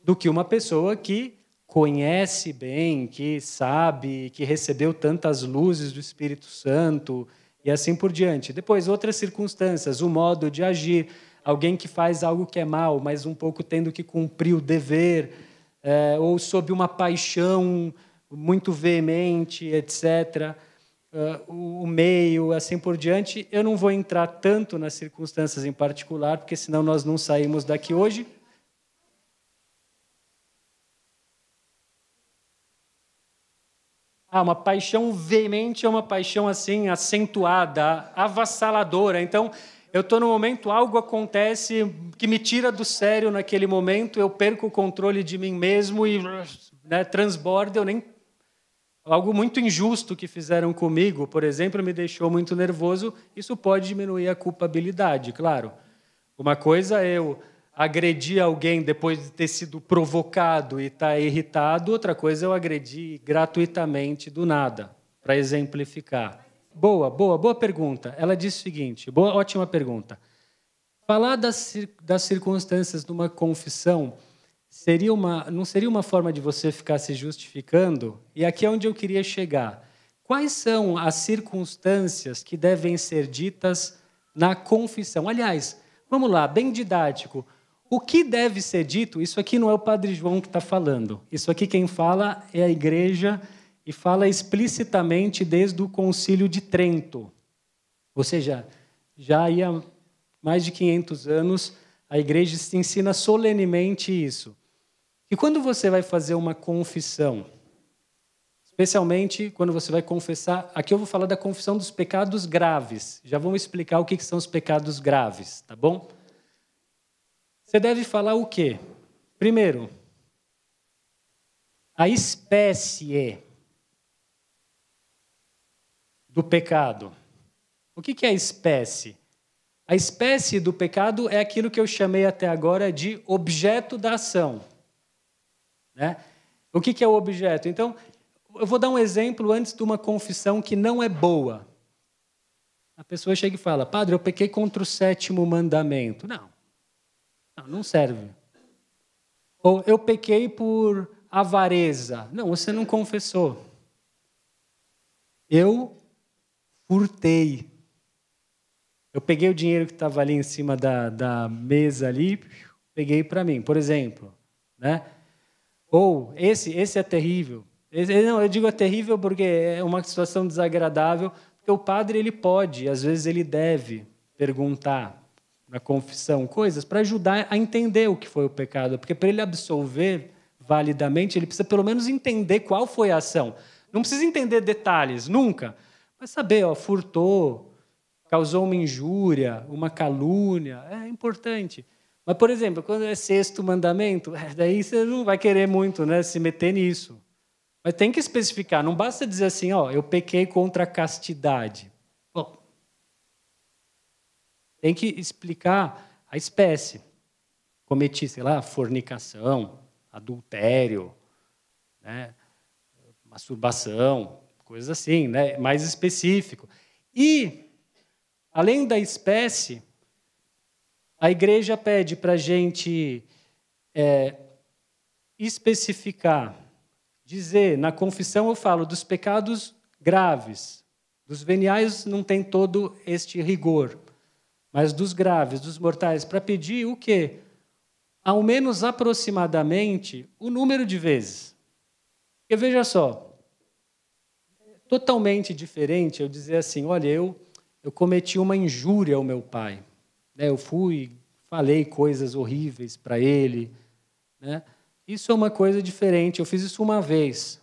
do que uma pessoa que conhece bem, que sabe, que recebeu tantas luzes do Espírito Santo e assim por diante. Depois, outras circunstâncias, o modo de agir, alguém que faz algo que é mal, mas um pouco tendo que cumprir o dever, ou sob uma paixão muito veemente, etc., o meio, assim por diante. Eu não vou entrar tanto nas circunstâncias em particular, porque senão nós não saímos daqui hoje. Uma paixão veemente é uma paixão assim, acentuada, avassaladora. Então, eu estou no momento, algo acontece que me tira do sério naquele momento, eu perco o controle de mim mesmo e transborda, algo muito injusto que fizeram comigo, por exemplo, me deixou muito nervoso, isso pode diminuir a culpabilidade, claro. Uma coisa é eu agredir alguém depois de ter sido provocado e estar irritado, outra coisa é eu agredir gratuitamente do nada, para exemplificar. Boa pergunta. Ela diz o seguinte, ótima pergunta. Falar das circunstâncias de uma confissão não seria uma forma de você ficar se justificando? E aqui é onde eu queria chegar. Quais são as circunstâncias que devem ser ditas na confissão? Aliás, vamos lá, bem didático. O que deve ser dito? Isso aqui não é o Padre João que está falando. Isso aqui quem fala é a igreja e fala explicitamente desde o Concílio de Trento. Ou seja, já ia mais de 500 anos, a igreja ensina solenemente isso. E quando você vai fazer uma confissão, especialmente quando você vai confessar, aqui eu vou falar da confissão dos pecados graves. Já vamos explicar o que são os pecados graves, tá bom? Você deve falar o quê? Primeiro, a espécie do pecado. O que é a espécie? A espécie do pecado é aquilo que eu chamei até agora de objeto da ação. Né? O que é o objeto? Então, eu vou dar um exemplo antes de uma confissão que não é boa. A pessoa chega e fala, padre, eu pequei contra o 7º mandamento. Não serve. Ou eu pequei por avareza. Não, você não confessou. Eu furtei. Eu peguei o dinheiro que estava ali em cima da mesa ali, peguei para mim, por exemplo. Né? Ou, esse é terrível. Não, eu digo é terrível porque é uma situação desagradável, porque o padre ele pode, às vezes ele deve perguntar na confissão coisas para ajudar a entender o que foi o pecado, porque para ele absolver validamente, ele precisa pelo menos entender qual foi a ação. Não precisa entender detalhes, nunca, mas saber, furtou, causou uma injúria, uma calúnia, é importante. Mas, por exemplo, quando é 6º mandamento, daí você não vai querer muito, né, se meter nisso. Mas tem que especificar, não basta dizer assim, eu pequei contra a castidade. Bom, tem que explicar a espécie. Cometi, sei lá, fornicação, adultério, né, masturbação, coisas assim, né, mais específico. E, além da espécie, a igreja pede para a gente especificar, dizer, na confissão eu falo dos pecados graves, dos veniais não tem todo este rigor, mas dos graves, dos mortais, para pedir o quê? Ao menos aproximadamente o número de vezes. Porque veja só, é totalmente diferente eu dizer assim, olha, eu cometi uma injúria ao meu pai. Eu falei coisas horríveis para ele. Né? Isso é uma coisa diferente, eu fiz isso uma vez.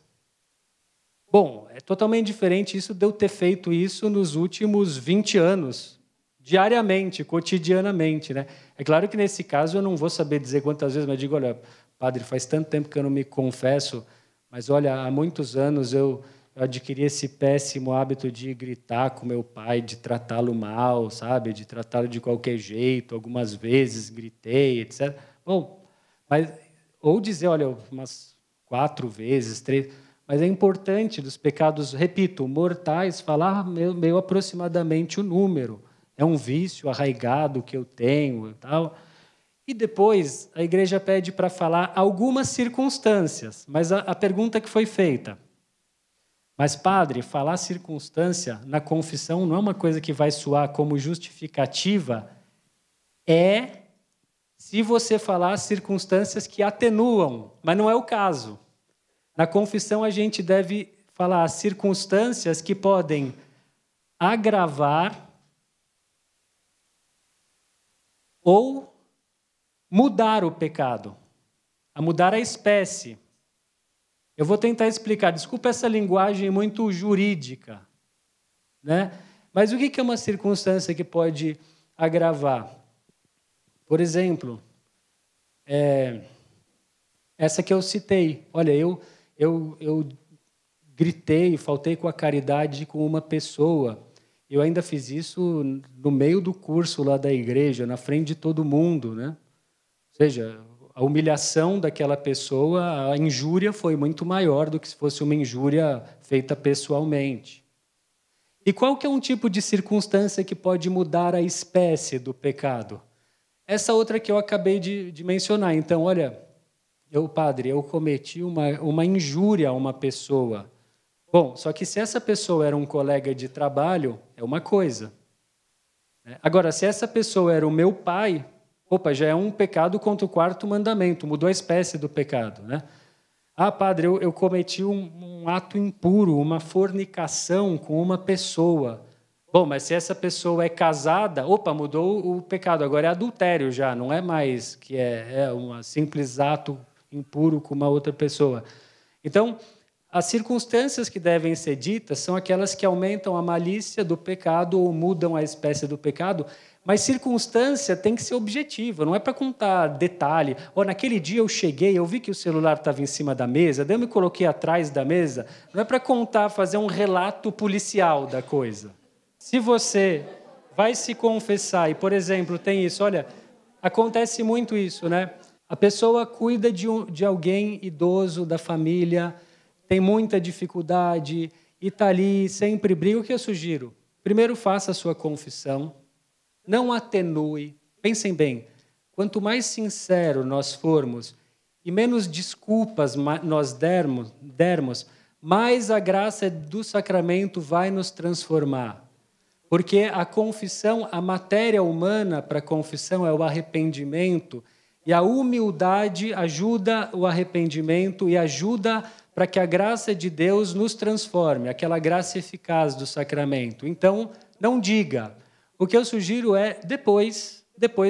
Bom, é totalmente diferente isso de eu ter feito isso nos últimos 20 anos, diariamente, cotidianamente. Né? É claro que nesse caso eu não vou saber dizer quantas vezes, mas digo, olha, padre, faz tanto tempo que eu não me confesso, mas olha, há muitos anos eu adquiri esse péssimo hábito de gritar com meu pai, de tratá-lo mal, sabe? De tratá-lo de qualquer jeito, algumas vezes gritei, etc. Bom, mas, ou dizer, olha, umas 4 vezes, 3... Mas é importante dos pecados, repito, mortais, falar meio aproximadamente o número. É um vício arraigado que eu tenho e tal. E depois a igreja pede para falar algumas circunstâncias, mas a pergunta que foi feita, mas, padre, falar circunstância na confissão não é uma coisa que vai soar como justificativa, se você falar circunstâncias que atenuam, mas não é o caso. Na confissão, a gente deve falar circunstâncias que podem agravar ou mudar o pecado, mudar a espécie. Eu vou tentar explicar. Desculpa essa linguagem muito jurídica, né? Mas o que é uma circunstância que pode agravar? Por exemplo, essa que eu citei. Olha, eu gritei, faltei com a caridade com uma pessoa. Eu ainda fiz isso no meio do curso lá da igreja, na frente de todo mundo, né? Ou seja, a humilhação daquela pessoa, a injúria foi muito maior do que se fosse uma injúria feita pessoalmente. E qual que é um tipo de circunstância que pode mudar a espécie do pecado? Essa outra que eu acabei de mencionar. Então, olha, padre, eu cometi uma injúria a uma pessoa. Bom, só que se essa pessoa era um colega de trabalho, é uma coisa. Agora, se essa pessoa era o meu pai, já é um pecado contra o 4º mandamento, mudou a espécie do pecado. Né? Padre, eu cometi um ato impuro, uma fornicação com uma pessoa. Bom, mas se essa pessoa é casada, opa, mudou o pecado, agora é adultério já, não é mais que é um simples ato impuro com uma outra pessoa. Então, as circunstâncias que devem ser ditas são aquelas que aumentam a malícia do pecado ou mudam a espécie do pecado, mas circunstância tem que ser objetiva, não é para contar detalhe. Naquele dia eu cheguei, eu vi que o celular estava em cima da mesa, daí eu me coloquei atrás da mesa. Não é para contar, fazer um relato policial da coisa. Se você vai se confessar e, por exemplo, tem isso, olha, acontece muito isso, né? A pessoa cuida de alguém idoso da família, tem muita dificuldade e está ali, sempre briga. O que eu sugiro? Primeiro, faça a sua confissão, não atenue. Pensem bem, quanto mais sincero nós formos e menos desculpas nós dermos, mais a graça do sacramento vai nos transformar. Porque a confissão, a matéria humana para a confissão é o arrependimento, e a humildade ajuda o arrependimento e ajuda para que a graça de Deus nos transforme, aquela graça eficaz do sacramento. Então, não diga. O que eu sugiro é, depois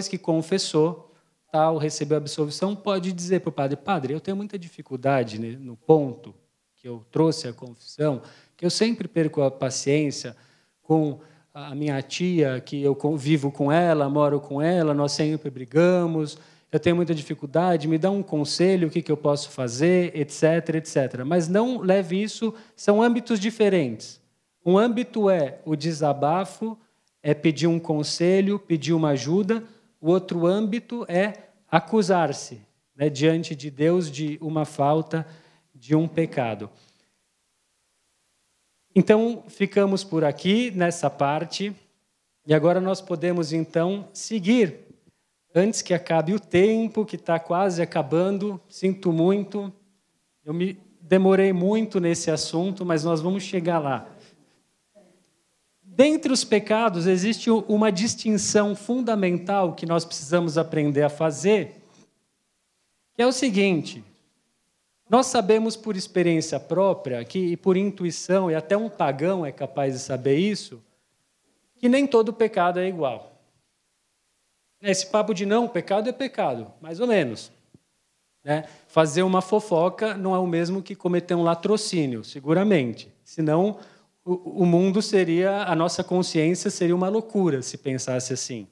que confessou, tal, recebeu a absolvição, pode dizer para o padre: padre, eu tenho muita dificuldade no ponto que eu trouxe a confissão, que eu sempre perco a paciência com a minha tia, que eu vivo com ela, moro com ela, nós sempre brigamos, eu tenho muita dificuldade, me dá um conselho, o que eu posso fazer, etc, etc. Mas não leve isso, são âmbitos diferentes. Um âmbito é o desabafo, é pedir um conselho, pedir uma ajuda. O outro âmbito é acusar-se, né, diante de Deus de uma falta, de um pecado. Então, ficamos por aqui nessa parte, e agora nós podemos, então, seguir. Antes que acabe o tempo, que está quase acabando, sinto muito, eu me demorei muito nesse assunto, mas nós vamos chegar lá. Dentre os pecados, existe uma distinção fundamental que nós precisamos aprender a fazer, que é o seguinte: nós sabemos por experiência própria, e por intuição, e até um pagão é capaz de saber isso, que nem todo pecado é igual. Esse papo de não, pecado é pecado, mais ou menos. Né? Fazer uma fofoca não é o mesmo que cometer um latrocínio, seguramente. Senão, o mundo seria, a nossa consciência seria uma loucura se pensasse assim.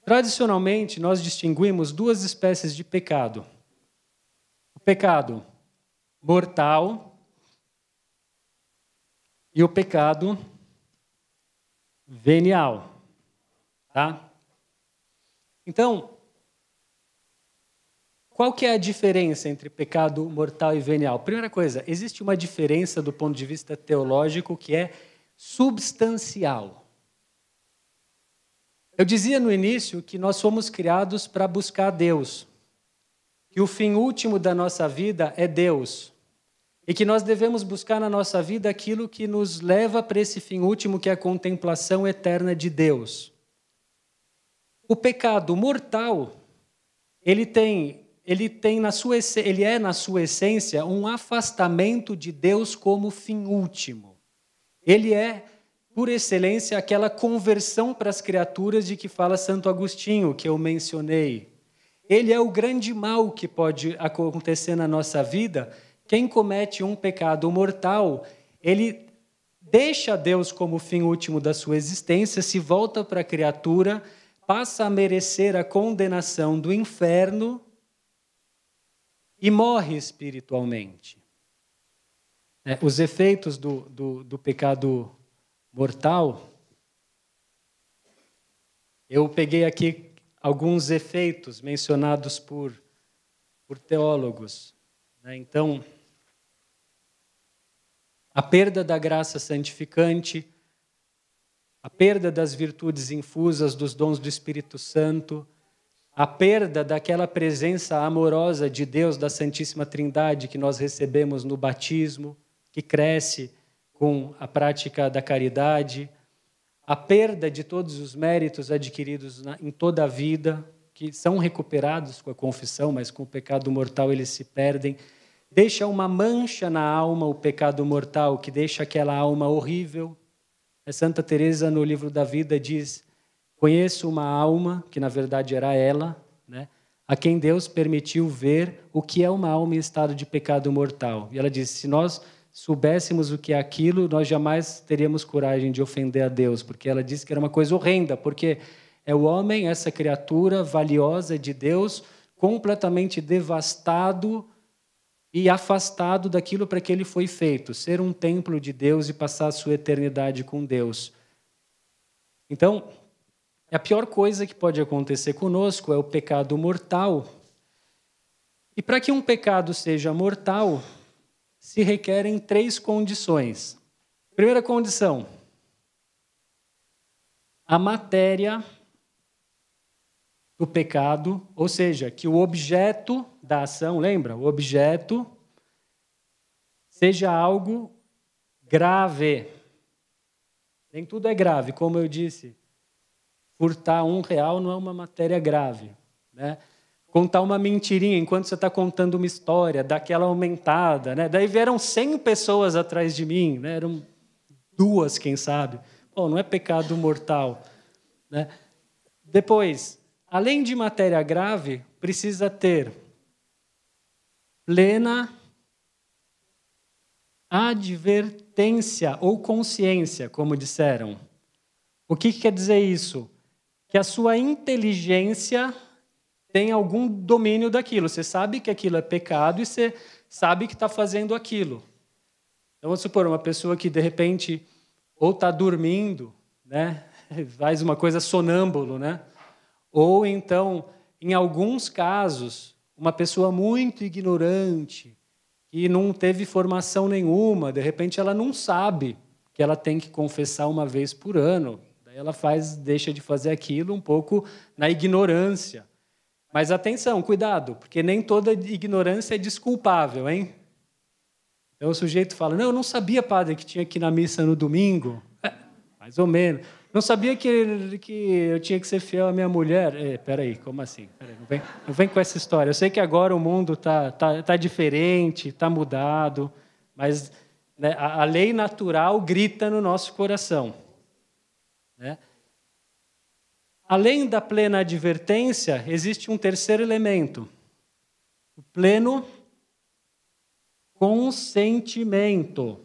Tradicionalmente, nós distinguimos duas espécies de pecado. O pecado mortal e o pecado venial. Tá? Então, qual que é a diferença entre pecado mortal e venial? Primeira coisa, existe uma diferença do ponto de vista teológico que é substancial. Eu dizia no início que nós fomos criados para buscar Deus, que o fim último da nossa vida é Deus, e que nós devemos buscar na nossa vida aquilo que nos leva para esse fim último, que é a contemplação eterna de Deus. O pecado mortal, ele é na sua essência um afastamento de Deus como fim último. Ele é, por excelência, aquela conversão para as criaturas de que fala Santo Agostinho, que eu mencionei. Ele é o grande mal que pode acontecer na nossa vida. Quem comete um pecado mortal, ele deixa Deus como fim último da sua existência, se volta para a criatura, passa a merecer a condenação do inferno e morre espiritualmente. Os efeitos do pecado mortal, eu peguei aqui alguns efeitos mencionados por teólogos. Então, a perda da graça santificante, a perda das virtudes infusas dos dons do Espírito Santo, a perda daquela presença amorosa de Deus, da Santíssima Trindade, que nós recebemos no batismo, que cresce com a prática da caridade, a perda de todos os méritos adquiridos em toda a vida, que são recuperados com a confissão, mas com o pecado mortal eles se perdem. Deixa uma mancha na alma o pecado mortal, que deixa aquela alma horrível. Santa Teresa, no livro da Vida, diz: conheço uma alma, que na verdade era ela, né, a quem Deus permitiu ver o que é uma alma em estado de pecado mortal. E ela diz: se nós soubéssemos o que é aquilo, nós jamais teríamos coragem de ofender a Deus, porque ela disse que era uma coisa horrenda, porque é o homem, essa criatura valiosa de Deus, completamente devastado e afastado daquilo para que ele foi feito, ser um templo de Deus e passar a sua eternidade com Deus. Então, a pior coisa que pode acontecer conosco é o pecado mortal. E para que um pecado seja mortal, se requerem 3 condições. Primeira condição: a matéria do pecado, ou seja, que o objeto da ação, lembra? O objeto seja algo grave. Nem tudo é grave, como eu disse. Furtar R$1 não é uma matéria grave, né? Contar uma mentirinha enquanto você está contando uma história, daquela aumentada, né? Daí vieram 100 pessoas atrás de mim, né? Eram 2, quem sabe. Bom, não é pecado mortal, né? Depois, além de matéria grave, precisa ter plena advertência ou consciência, como disseram. O que quer dizer isso? Que a sua inteligência tem algum domínio daquilo. Você sabe que aquilo é pecado e você sabe que está fazendo aquilo. Então, vamos supor, uma pessoa que, de repente, ou está dormindo, né? Faz uma coisa sonâmbulo, né? Ou, então, em alguns casos, uma pessoa muito ignorante, que não teve formação nenhuma, de repente ela não sabe que ela tem que confessar uma vez por ano. Daí ela deixa de fazer aquilo um pouco na ignorância. Mas atenção, cuidado, porque nem toda ignorância é desculpável, hein? Então o sujeito fala: não, eu não sabia, padre, que tinha que ir na missa no domingo. Mais ou menos. Não sabia que eu tinha que ser fiel à minha mulher. Peraí, como assim? Peraí, não vem com essa história. Eu sei que agora o mundo tá diferente, está mudado, mas, né, a lei natural grita no nosso coração, né? Além da plena advertência, existe um terceiro elemento: o pleno consentimento.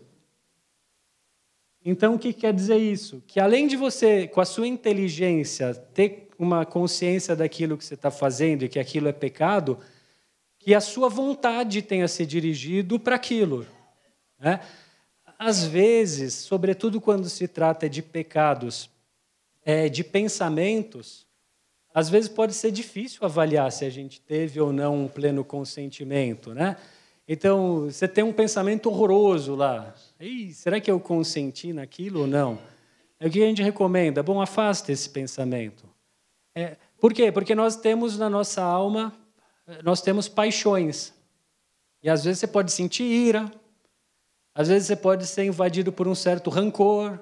Então, o que quer dizer isso? Que além de você, com a sua inteligência, ter uma consciência daquilo que você está fazendo e que aquilo é pecado, que a sua vontade tenha se dirigido para aquilo, né? Às vezes, sobretudo quando se trata de pecados, de pensamentos, às vezes pode ser difícil avaliar se a gente teve ou não um pleno consentimento, né? Então, você tem um pensamento horroroso lá. Será que eu consenti naquilo ou não? O que a gente recomenda? Bom, afasta esse pensamento. Por quê? Porque nós temos na nossa alma, nós temos paixões. E às vezes você pode sentir ira, às vezes você pode ser invadido por um certo rancor,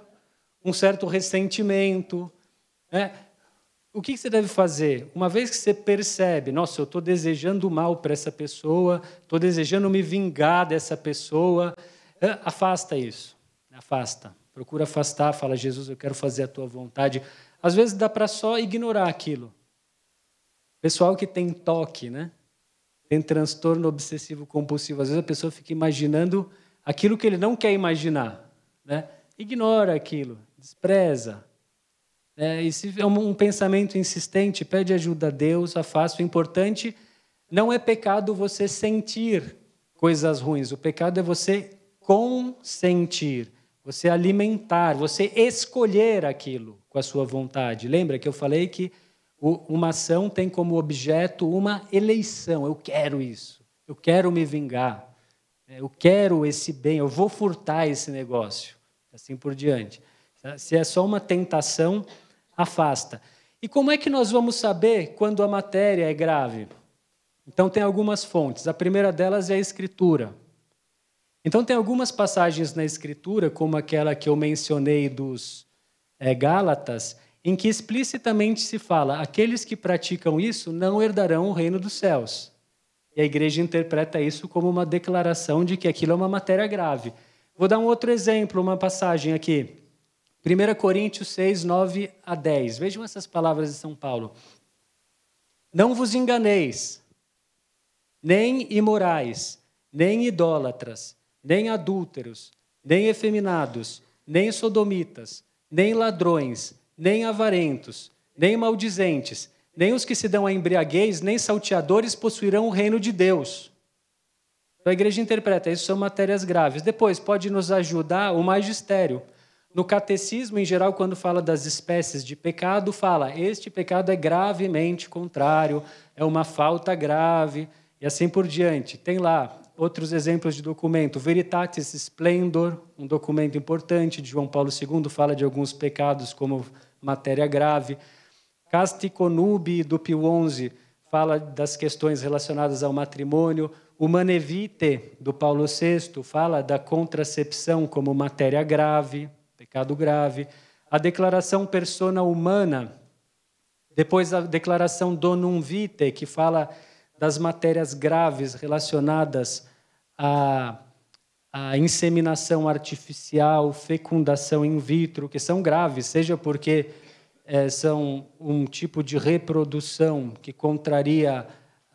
um certo ressentimento, né? O que você deve fazer? Uma vez que você percebe: nossa, eu estou desejando mal para essa pessoa, estou desejando me vingar dessa pessoa, afasta isso. Afasta. Procura afastar, fala: Jesus, eu quero fazer a tua vontade. Às vezes dá para só ignorar aquilo. Pessoal que tem TOC, né? Tem transtorno obsessivo compulsivo. Às vezes a pessoa fica imaginando aquilo que ele não quer imaginar, né? Ignora aquilo, despreza. E se é um pensamento insistente, pede ajuda a Deus, afasta. O importante não é pecado você sentir coisas ruins. O pecado é você consentir, você alimentar, você escolher aquilo com a sua vontade. Lembra que eu falei que uma ação tem como objeto uma eleição. Eu quero isso, eu quero me vingar, eu quero esse bem, eu vou furtar esse negócio, assim por diante. Se é só uma tentação, afasta. E como é que nós vamos saber quando a matéria é grave? Então, tem algumas fontes. A primeira delas é a Escritura. Então, tem algumas passagens na Escritura, como aquela que eu mencionei dos Gálatas, em que explicitamente se fala: aqueles que praticam isso não herdarão o reino dos céus. E a igreja interpreta isso como uma declaração de que aquilo é uma matéria grave. Vou dar um outro exemplo, uma passagem aqui. 1 Coríntios 6, 9 a 10. Vejam essas palavras de São Paulo. Não vos enganeis, nem imorais, nem idólatras, nem adúlteros, nem efeminados, nem sodomitas, nem ladrões, nem avarentos, nem maldizentes, nem os que se dão a embriaguez, nem salteadores possuirão o reino de Deus. Então a igreja interpreta, isso são matérias graves. Depois, pode nos ajudar o magistério. No catecismo, em geral, quando fala das espécies de pecado, fala, este pecado é gravemente contrário, é uma falta grave, e assim por diante. Tem lá outros exemplos de documento. Veritatis Splendor, um documento importante de João Paulo II, fala de alguns pecados como matéria grave. Casti Connubii, do Pio XI, fala das questões relacionadas ao matrimônio. O Humanae Vitae, do Paulo VI, fala da contracepção como matéria grave, pecado grave. A declaração Persona Humana, depois a declaração Donum Vitae, que fala das matérias graves relacionadas à inseminação artificial, fecundação in vitro, que são graves, seja porque são um tipo de reprodução que contraria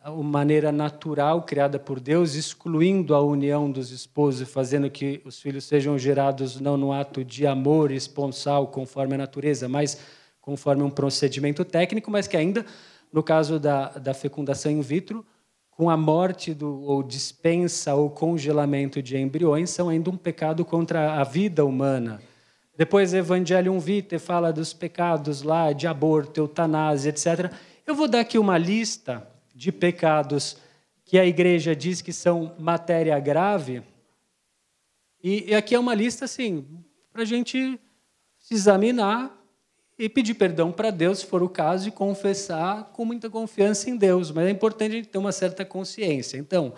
a maneira natural criada por Deus, excluindo a união dos esposos e fazendo que os filhos sejam gerados não no ato de amor esponsal, conforme a natureza, mas conforme um procedimento técnico, mas que ainda, no caso da fecundação in vitro, com a morte ou dispensa ou congelamento de embriões, são ainda um pecado contra a vida humana. Depois, Evangelium Vitae fala dos pecados lá de aborto, eutanásia, etc. Eu vou dar aqui uma lista de pecados que a igreja diz que são matéria grave. E aqui é uma lista, assim, para a gente se examinar e pedir perdão para Deus, se for o caso, e confessar com muita confiança em Deus. Mas é importante a gente ter uma certa consciência. Então,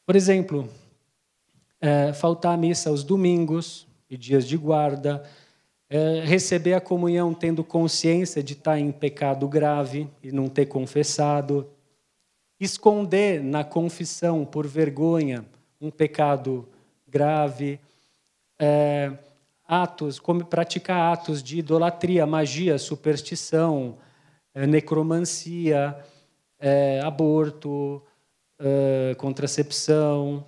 por exemplo, faltar à missa aos domingos e dias de guarda, receber a comunhão tendo consciência de estar em pecado grave e não ter confessado, esconder na confissão por vergonha um pecado grave, praticar atos de idolatria, magia, superstição, necromancia, aborto, contracepção,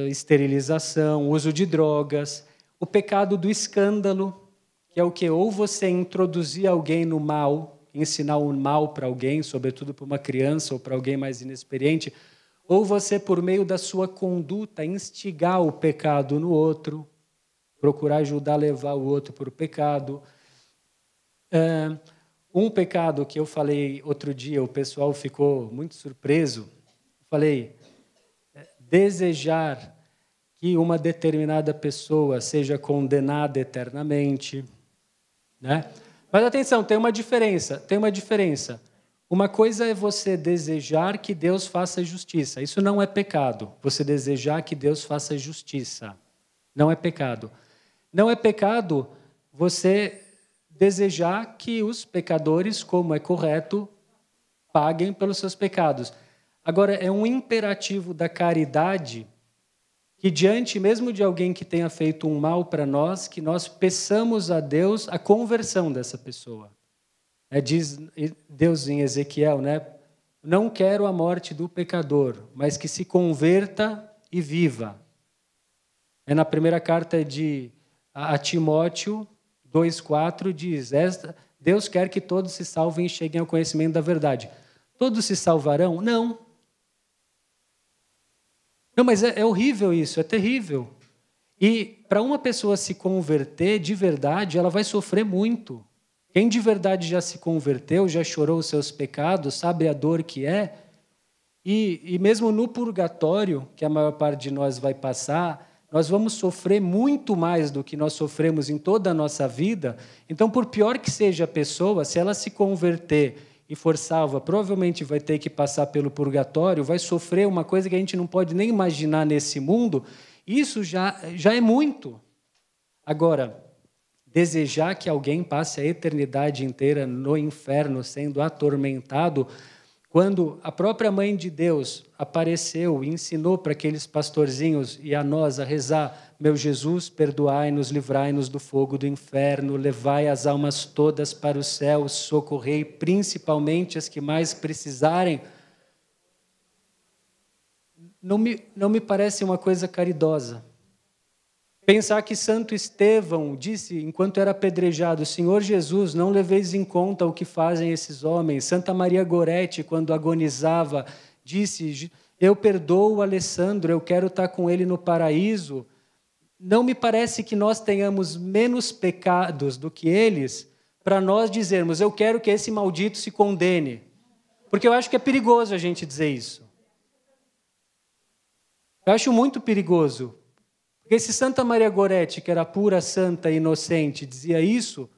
esterilização, uso de drogas, o pecado do escândalo, que é o que? Ou você introduzir alguém no mal, ensinar o mal para alguém, sobretudo para uma criança ou para alguém mais inexperiente, ou você, por meio da sua conduta, instigar o pecado no outro, procurar ajudar a levar o outro para o pecado. Um pecado que eu falei outro dia, o pessoal ficou muito surpreso, falei, desejar que uma determinada pessoa seja condenada eternamente, né? Mas atenção, tem uma diferença. Uma coisa é você desejar que Deus faça justiça. Isso não é pecado. Você desejar que Deus faça justiça. Não é pecado. Não é pecado você desejar que os pecadores, como é correto, paguem pelos seus pecados. Agora, é um imperativo da caridade que, diante mesmo de alguém que tenha feito um mal para nós, que nós peçamos a Deus a conversão dessa pessoa. Diz Deus em Ezequiel, né? Não quero a morte do pecador, mas que se converta e viva. Na primeira carta a Timóteo 2,4 diz, Deus quer que todos se salvem e cheguem ao conhecimento da verdade. Todos se salvarão? Não. Não, mas é horrível isso, é terrível. E para uma pessoa se converter de verdade, ela vai sofrer muito. Quem de verdade já se converteu, já chorou os seus pecados, sabe a dor que é, e mesmo no purgatório, que a maior parte de nós vai passar, nós vamos sofrer muito mais do que nós sofremos em toda a nossa vida. Então, por pior que seja a pessoa, se ela se converter e for salva, provavelmente vai ter que passar pelo purgatório, vai sofrer uma coisa que a gente não pode nem imaginar nesse mundo. Isso já é muito. Agora, desejar que alguém passe a eternidade inteira no inferno sendo atormentado, quando a própria Mãe de Deus apareceu e ensinou para aqueles pastorzinhos e a nós a rezar: meu Jesus, perdoai-nos, livrai-nos do fogo do inferno, levai as almas todas para o céu, socorrei principalmente as que mais precisarem. Não me parece uma coisa caridosa. Pensar que Santo Estevão disse, enquanto era apedrejado: Senhor Jesus, não leveis em conta o que fazem esses homens. Santa Maria Goretti, quando agonizava, disse: eu perdoo o Alessandro, eu quero estar com ele no paraíso. Não me parece que nós tenhamos menos pecados do que eles para nós dizermos: eu quero que esse maldito se condene. Porque eu acho que é perigoso a gente dizer isso. Eu acho muito perigoso. Porque se Santa Maria Goretti, que era pura, santa e inocente, dizia isso,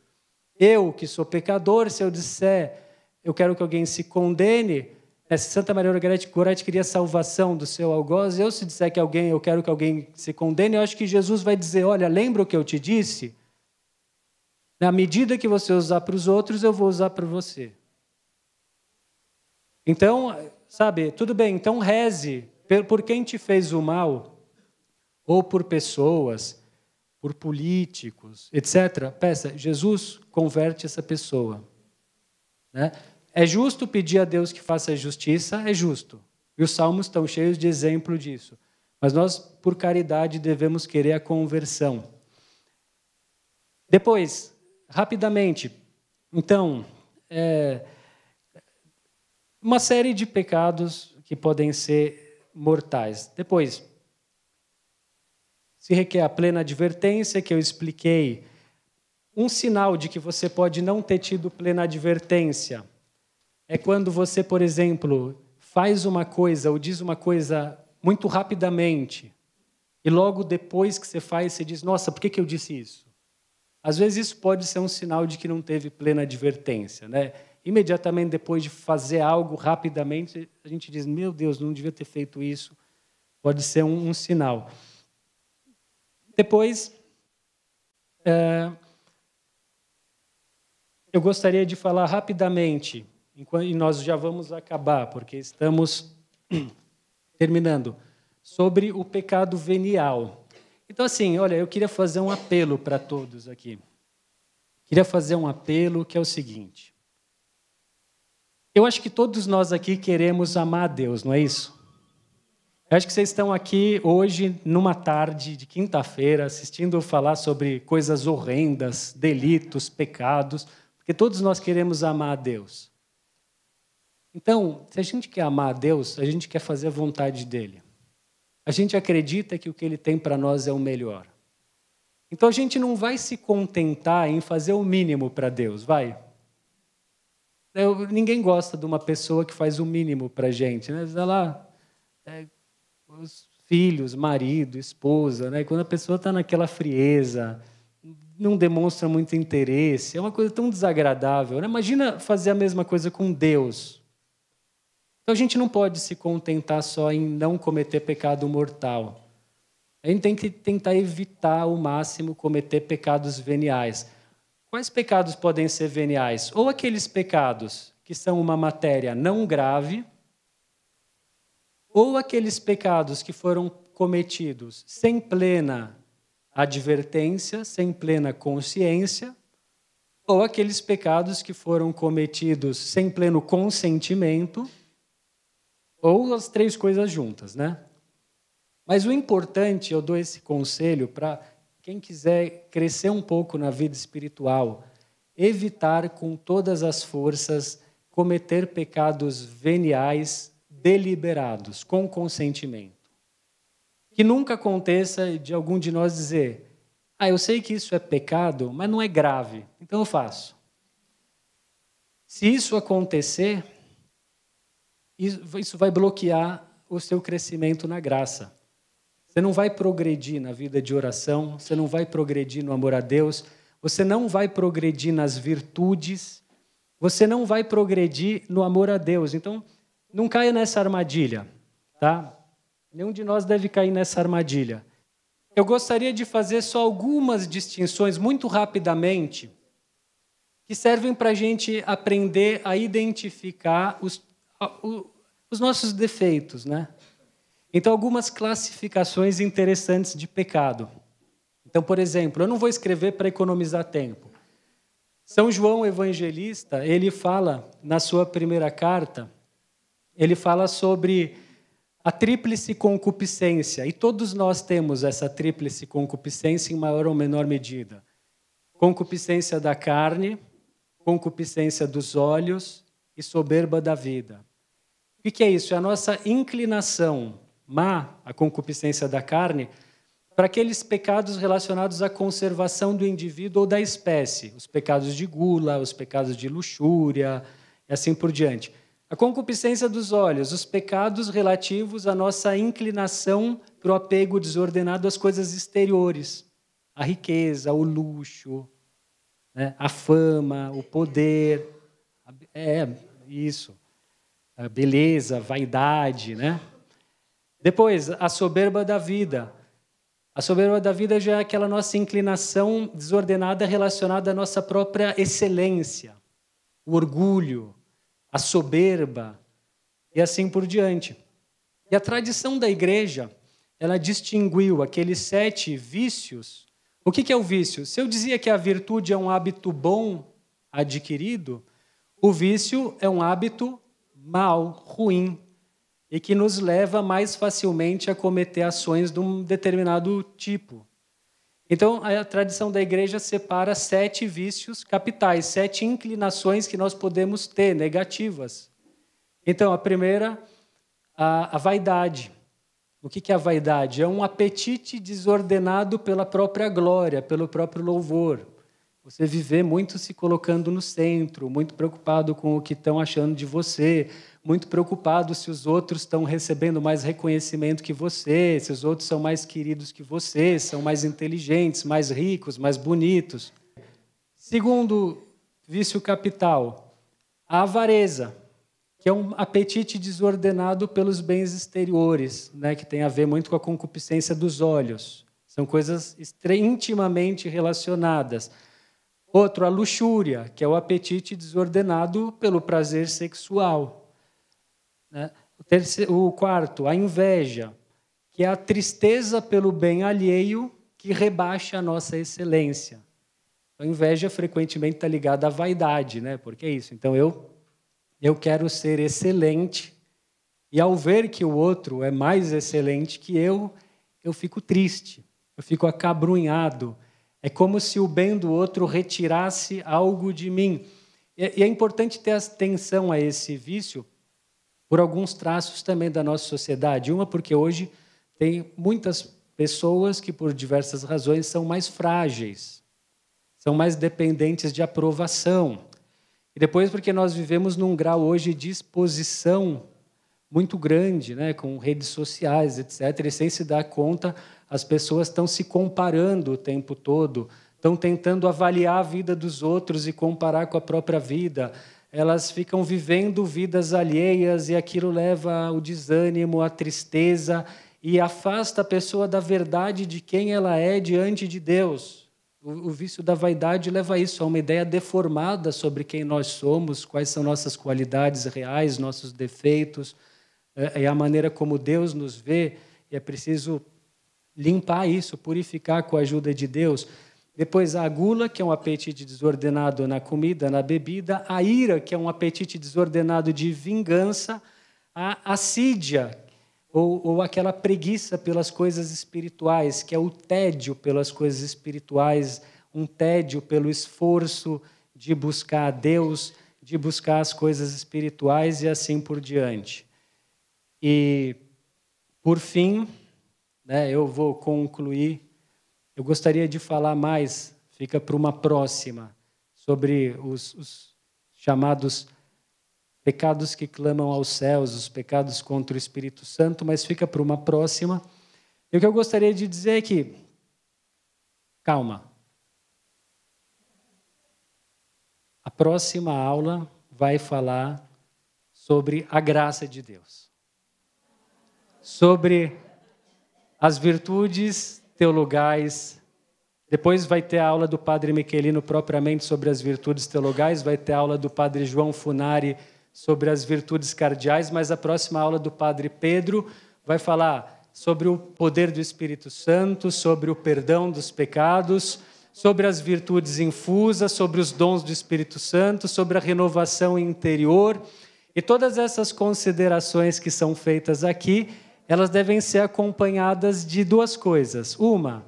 eu, que sou pecador, se eu disser eu quero que alguém se condene, se Santa Maria Goretti queria salvação do seu algoz, eu se disser que eu quero que alguém se condene, eu acho que Jesus vai dizer: olha, lembra o que eu te disse? Na medida que você usar para os outros, eu vou usar para você. Então, sabe, tudo bem, então reze por quem te fez o mal, ou por pessoas, por políticos, etc. Peça: Jesus, converte essa pessoa. Né? É justo pedir a Deus que faça justiça? É justo. E os salmos estão cheios de exemplo disso. Mas nós, por caridade, devemos querer a conversão. Depois, rapidamente, então, uma série de pecados que podem ser mortais. Depois, se requer a plena advertência, que eu expliquei. Um sinal de que você pode não ter tido plena advertência é quando você, por exemplo, faz uma coisa ou diz uma coisa muito rapidamente e logo depois que você faz, você diz: nossa, por que eu disse isso? Às vezes isso pode ser um sinal de que não teve plena advertência, né? Imediatamente depois de fazer algo rapidamente, a gente diz: meu Deus, não devia ter feito isso. Pode ser um sinal. Depois, eu gostaria de falar rapidamente, e nós já vamos acabar, porque estamos terminando, sobre o pecado venial. Então, assim, olha, eu queria fazer um apelo para todos aqui. Queria fazer um apelo que é o seguinte. Eu acho que todos nós aqui queremos amar a Deus, não é isso? Eu acho que vocês estão aqui hoje, numa tarde de quinta-feira, assistindo eu falar sobre coisas horrendas, delitos, pecados, porque todos nós queremos amar a Deus. Então, se a gente quer amar a Deus, a gente quer fazer a vontade dEle. A gente acredita que o que Ele tem para nós é o melhor. Então, a gente não vai se contentar em fazer o mínimo para Deus, vai? Ninguém gosta de uma pessoa que faz o mínimo para a gente, né? Vai lá, os filhos, marido, esposa, né? Quando a pessoa está naquela frieza, não demonstra muito interesse, é uma coisa tão desagradável, né? Imagina fazer a mesma coisa com Deus. Então a gente não pode se contentar só em não cometer pecado mortal. A gente tem que tentar evitar ao máximo cometer pecados veniais. Quais pecados podem ser veniais? Ou aqueles pecados que são uma matéria não grave, ou aqueles pecados que foram cometidos sem plena advertência, sem plena consciência, ou aqueles pecados que foram cometidos sem pleno consentimento, ou as três coisas juntas, né? Mas o importante, eu dou esse conselho para quem quiser crescer um pouco na vida espiritual, evitar com todas as forças cometer pecados veniais deliberados, com consentimento. Que nunca aconteça de algum de nós dizer: eu sei que isso é pecado, mas não é grave, então eu faço. Se isso acontecer, isso vai bloquear o seu crescimento na graça. Você não vai progredir na vida de oração, você não vai progredir no amor a Deus, você não vai progredir nas virtudes, você não vai progredir no amor a Deus. Então, não caia nessa armadilha, tá? Nenhum de nós deve cair nessa armadilha. Eu gostaria de fazer só algumas distinções, muito rapidamente, que servem para a gente aprender a identificar os nossos defeitos, né? Então, algumas classificações interessantes de pecado. Então, por exemplo, eu não vou escrever para economizar tempo. São João Evangelista, ele fala, na sua primeira carta, ele fala sobre a tríplice concupiscência. E todos nós temos essa tríplice concupiscência em maior ou menor medida. Concupiscência da carne, concupiscência dos olhos e soberba da vida. O que é isso? É a nossa inclinação má, a concupiscência da carne, para aqueles pecados relacionados à conservação do indivíduo ou da espécie. Os pecados de gula, os pecados de luxúria, e assim por diante. A concupiscência dos olhos, os pecados relativos à nossa inclinação para o apego desordenado às coisas exteriores. A riqueza, o luxo, né? A fama, o poder. Isso. A beleza, a vaidade, né? Depois, a soberba da vida. A soberba da vida já é aquela nossa inclinação desordenada relacionada à nossa própria excelência, o orgulho, a soberba e assim por diante. E a tradição da igreja, ela distinguiu aqueles 7 vícios. O que é o vício? Se eu dizia que a virtude é um hábito bom adquirido, o vício é um hábito mau, ruim, e que nos leva mais facilmente a cometer ações de um determinado tipo. Então, a tradição da igreja separa 7 vícios capitais, 7 inclinações que nós podemos ter, negativas. Então, a primeira, a vaidade. O que é a vaidade? É um apetite desordenado pela própria glória, pelo próprio louvor. Você viver muito se colocando no centro, muito preocupado com o que estão achando de você, muito preocupado se os outros estão recebendo mais reconhecimento que você, se os outros são mais queridos que você, são mais inteligentes, mais ricos, mais bonitos. Segundo vício capital, a avareza, que é um apetite desordenado pelos bens exteriores, né, que tem a ver muito com a concupiscência dos olhos. São coisas intimamente relacionadas. Outro, a luxúria, que é o apetite desordenado pelo prazer sexual. O quarto, a inveja, que é a tristeza pelo bem alheio que rebaixa a nossa excelência. A inveja frequentemente está ligada à vaidade, né? Porque é isso. Então, eu quero ser excelente e, ao ver que o outro é mais excelente que eu fico triste, eu fico acabrunhado. É como se o bem do outro retirasse algo de mim. E é importante ter atenção a esse vício por alguns traços também da nossa sociedade. Uma, porque hoje tem muitas pessoas que, por diversas razões, são mais frágeis, são mais dependentes de aprovação. E depois, porque nós vivemos num grau hoje de exposição muito grande, né, com redes sociais, etc., e sem se dar conta, as pessoas estão se comparando o tempo todo, estão tentando avaliar a vida dos outros e comparar com a própria vida. Elas ficam vivendo vidas alheias e aquilo leva ao desânimo, à tristeza e afasta a pessoa da verdade de quem ela é diante de Deus. O vício da vaidade leva a isso, a uma ideia deformada sobre quem nós somos, quais são nossas qualidades reais, nossos defeitos, e a maneira como Deus nos vê, e é preciso limpar isso, purificar com a ajuda de Deus. Depois a gula, que é um apetite desordenado na comida, na bebida. A ira, que é um apetite desordenado de vingança. A assídia, ou aquela preguiça pelas coisas espirituais, que é o tédio pelas coisas espirituais, um tédio pelo esforço de buscar a Deus, de buscar as coisas espirituais e assim por diante. E, por fim, eu vou concluir. Eu gostaria de falar mais, fica para uma próxima, sobre os chamados pecados que clamam aos céus, os pecados contra o Espírito Santo, mas fica para uma próxima. E o que eu gostaria de dizer é que, calma, a próxima aula vai falar sobre a graça de Deus, sobre as virtudes teologais. Depois vai ter a aula do padre Michelino propriamente sobre as virtudes teologais, vai ter a aula do padre João Funari sobre as virtudes cardeais, mas a próxima aula do Padre Pedro vai falar sobre o poder do Espírito Santo, sobre o perdão dos pecados, sobre as virtudes infusas, sobre os dons do Espírito Santo, sobre a renovação interior. E todas essas considerações que são feitas aqui, elas devem ser acompanhadas de duas coisas. Uma,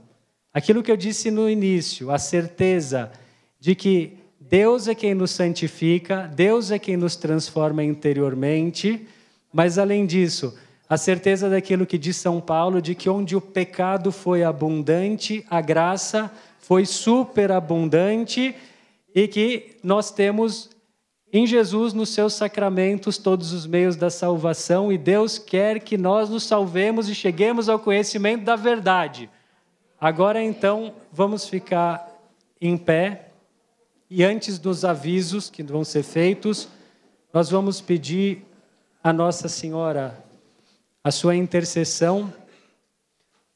aquilo que eu disse no início, a certeza de que Deus é quem nos santifica, Deus é quem nos transforma interiormente, mas além disso, a certeza daquilo que diz São Paulo, de que onde o pecado foi abundante, a graça foi superabundante e que nós temos em Jesus, nos seus sacramentos, todos os meios da salvação, e Deus quer que nós nos salvemos e cheguemos ao conhecimento da verdade. Agora, então, vamos ficar em pé, e antes dos avisos que vão ser feitos, nós vamos pedir a Nossa Senhora a sua intercessão,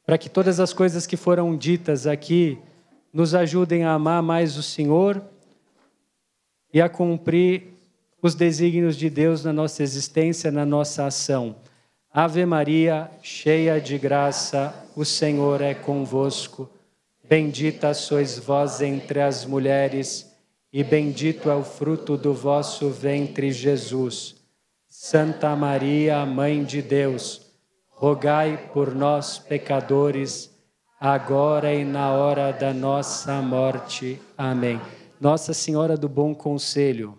para que todas as coisas que foram ditas aqui nos ajudem a amar mais o Senhor e a cumprir os desígnios de Deus na nossa existência, na nossa ação. Ave Maria, cheia de graça, o Senhor é convosco. Bendita sois vós entre as mulheres, e bendito é o fruto do vosso ventre, Jesus. Santa Maria, Mãe de Deus, rogai por nós, pecadores, agora e na hora da nossa morte. Amém. Nossa Senhora do Bom Conselho,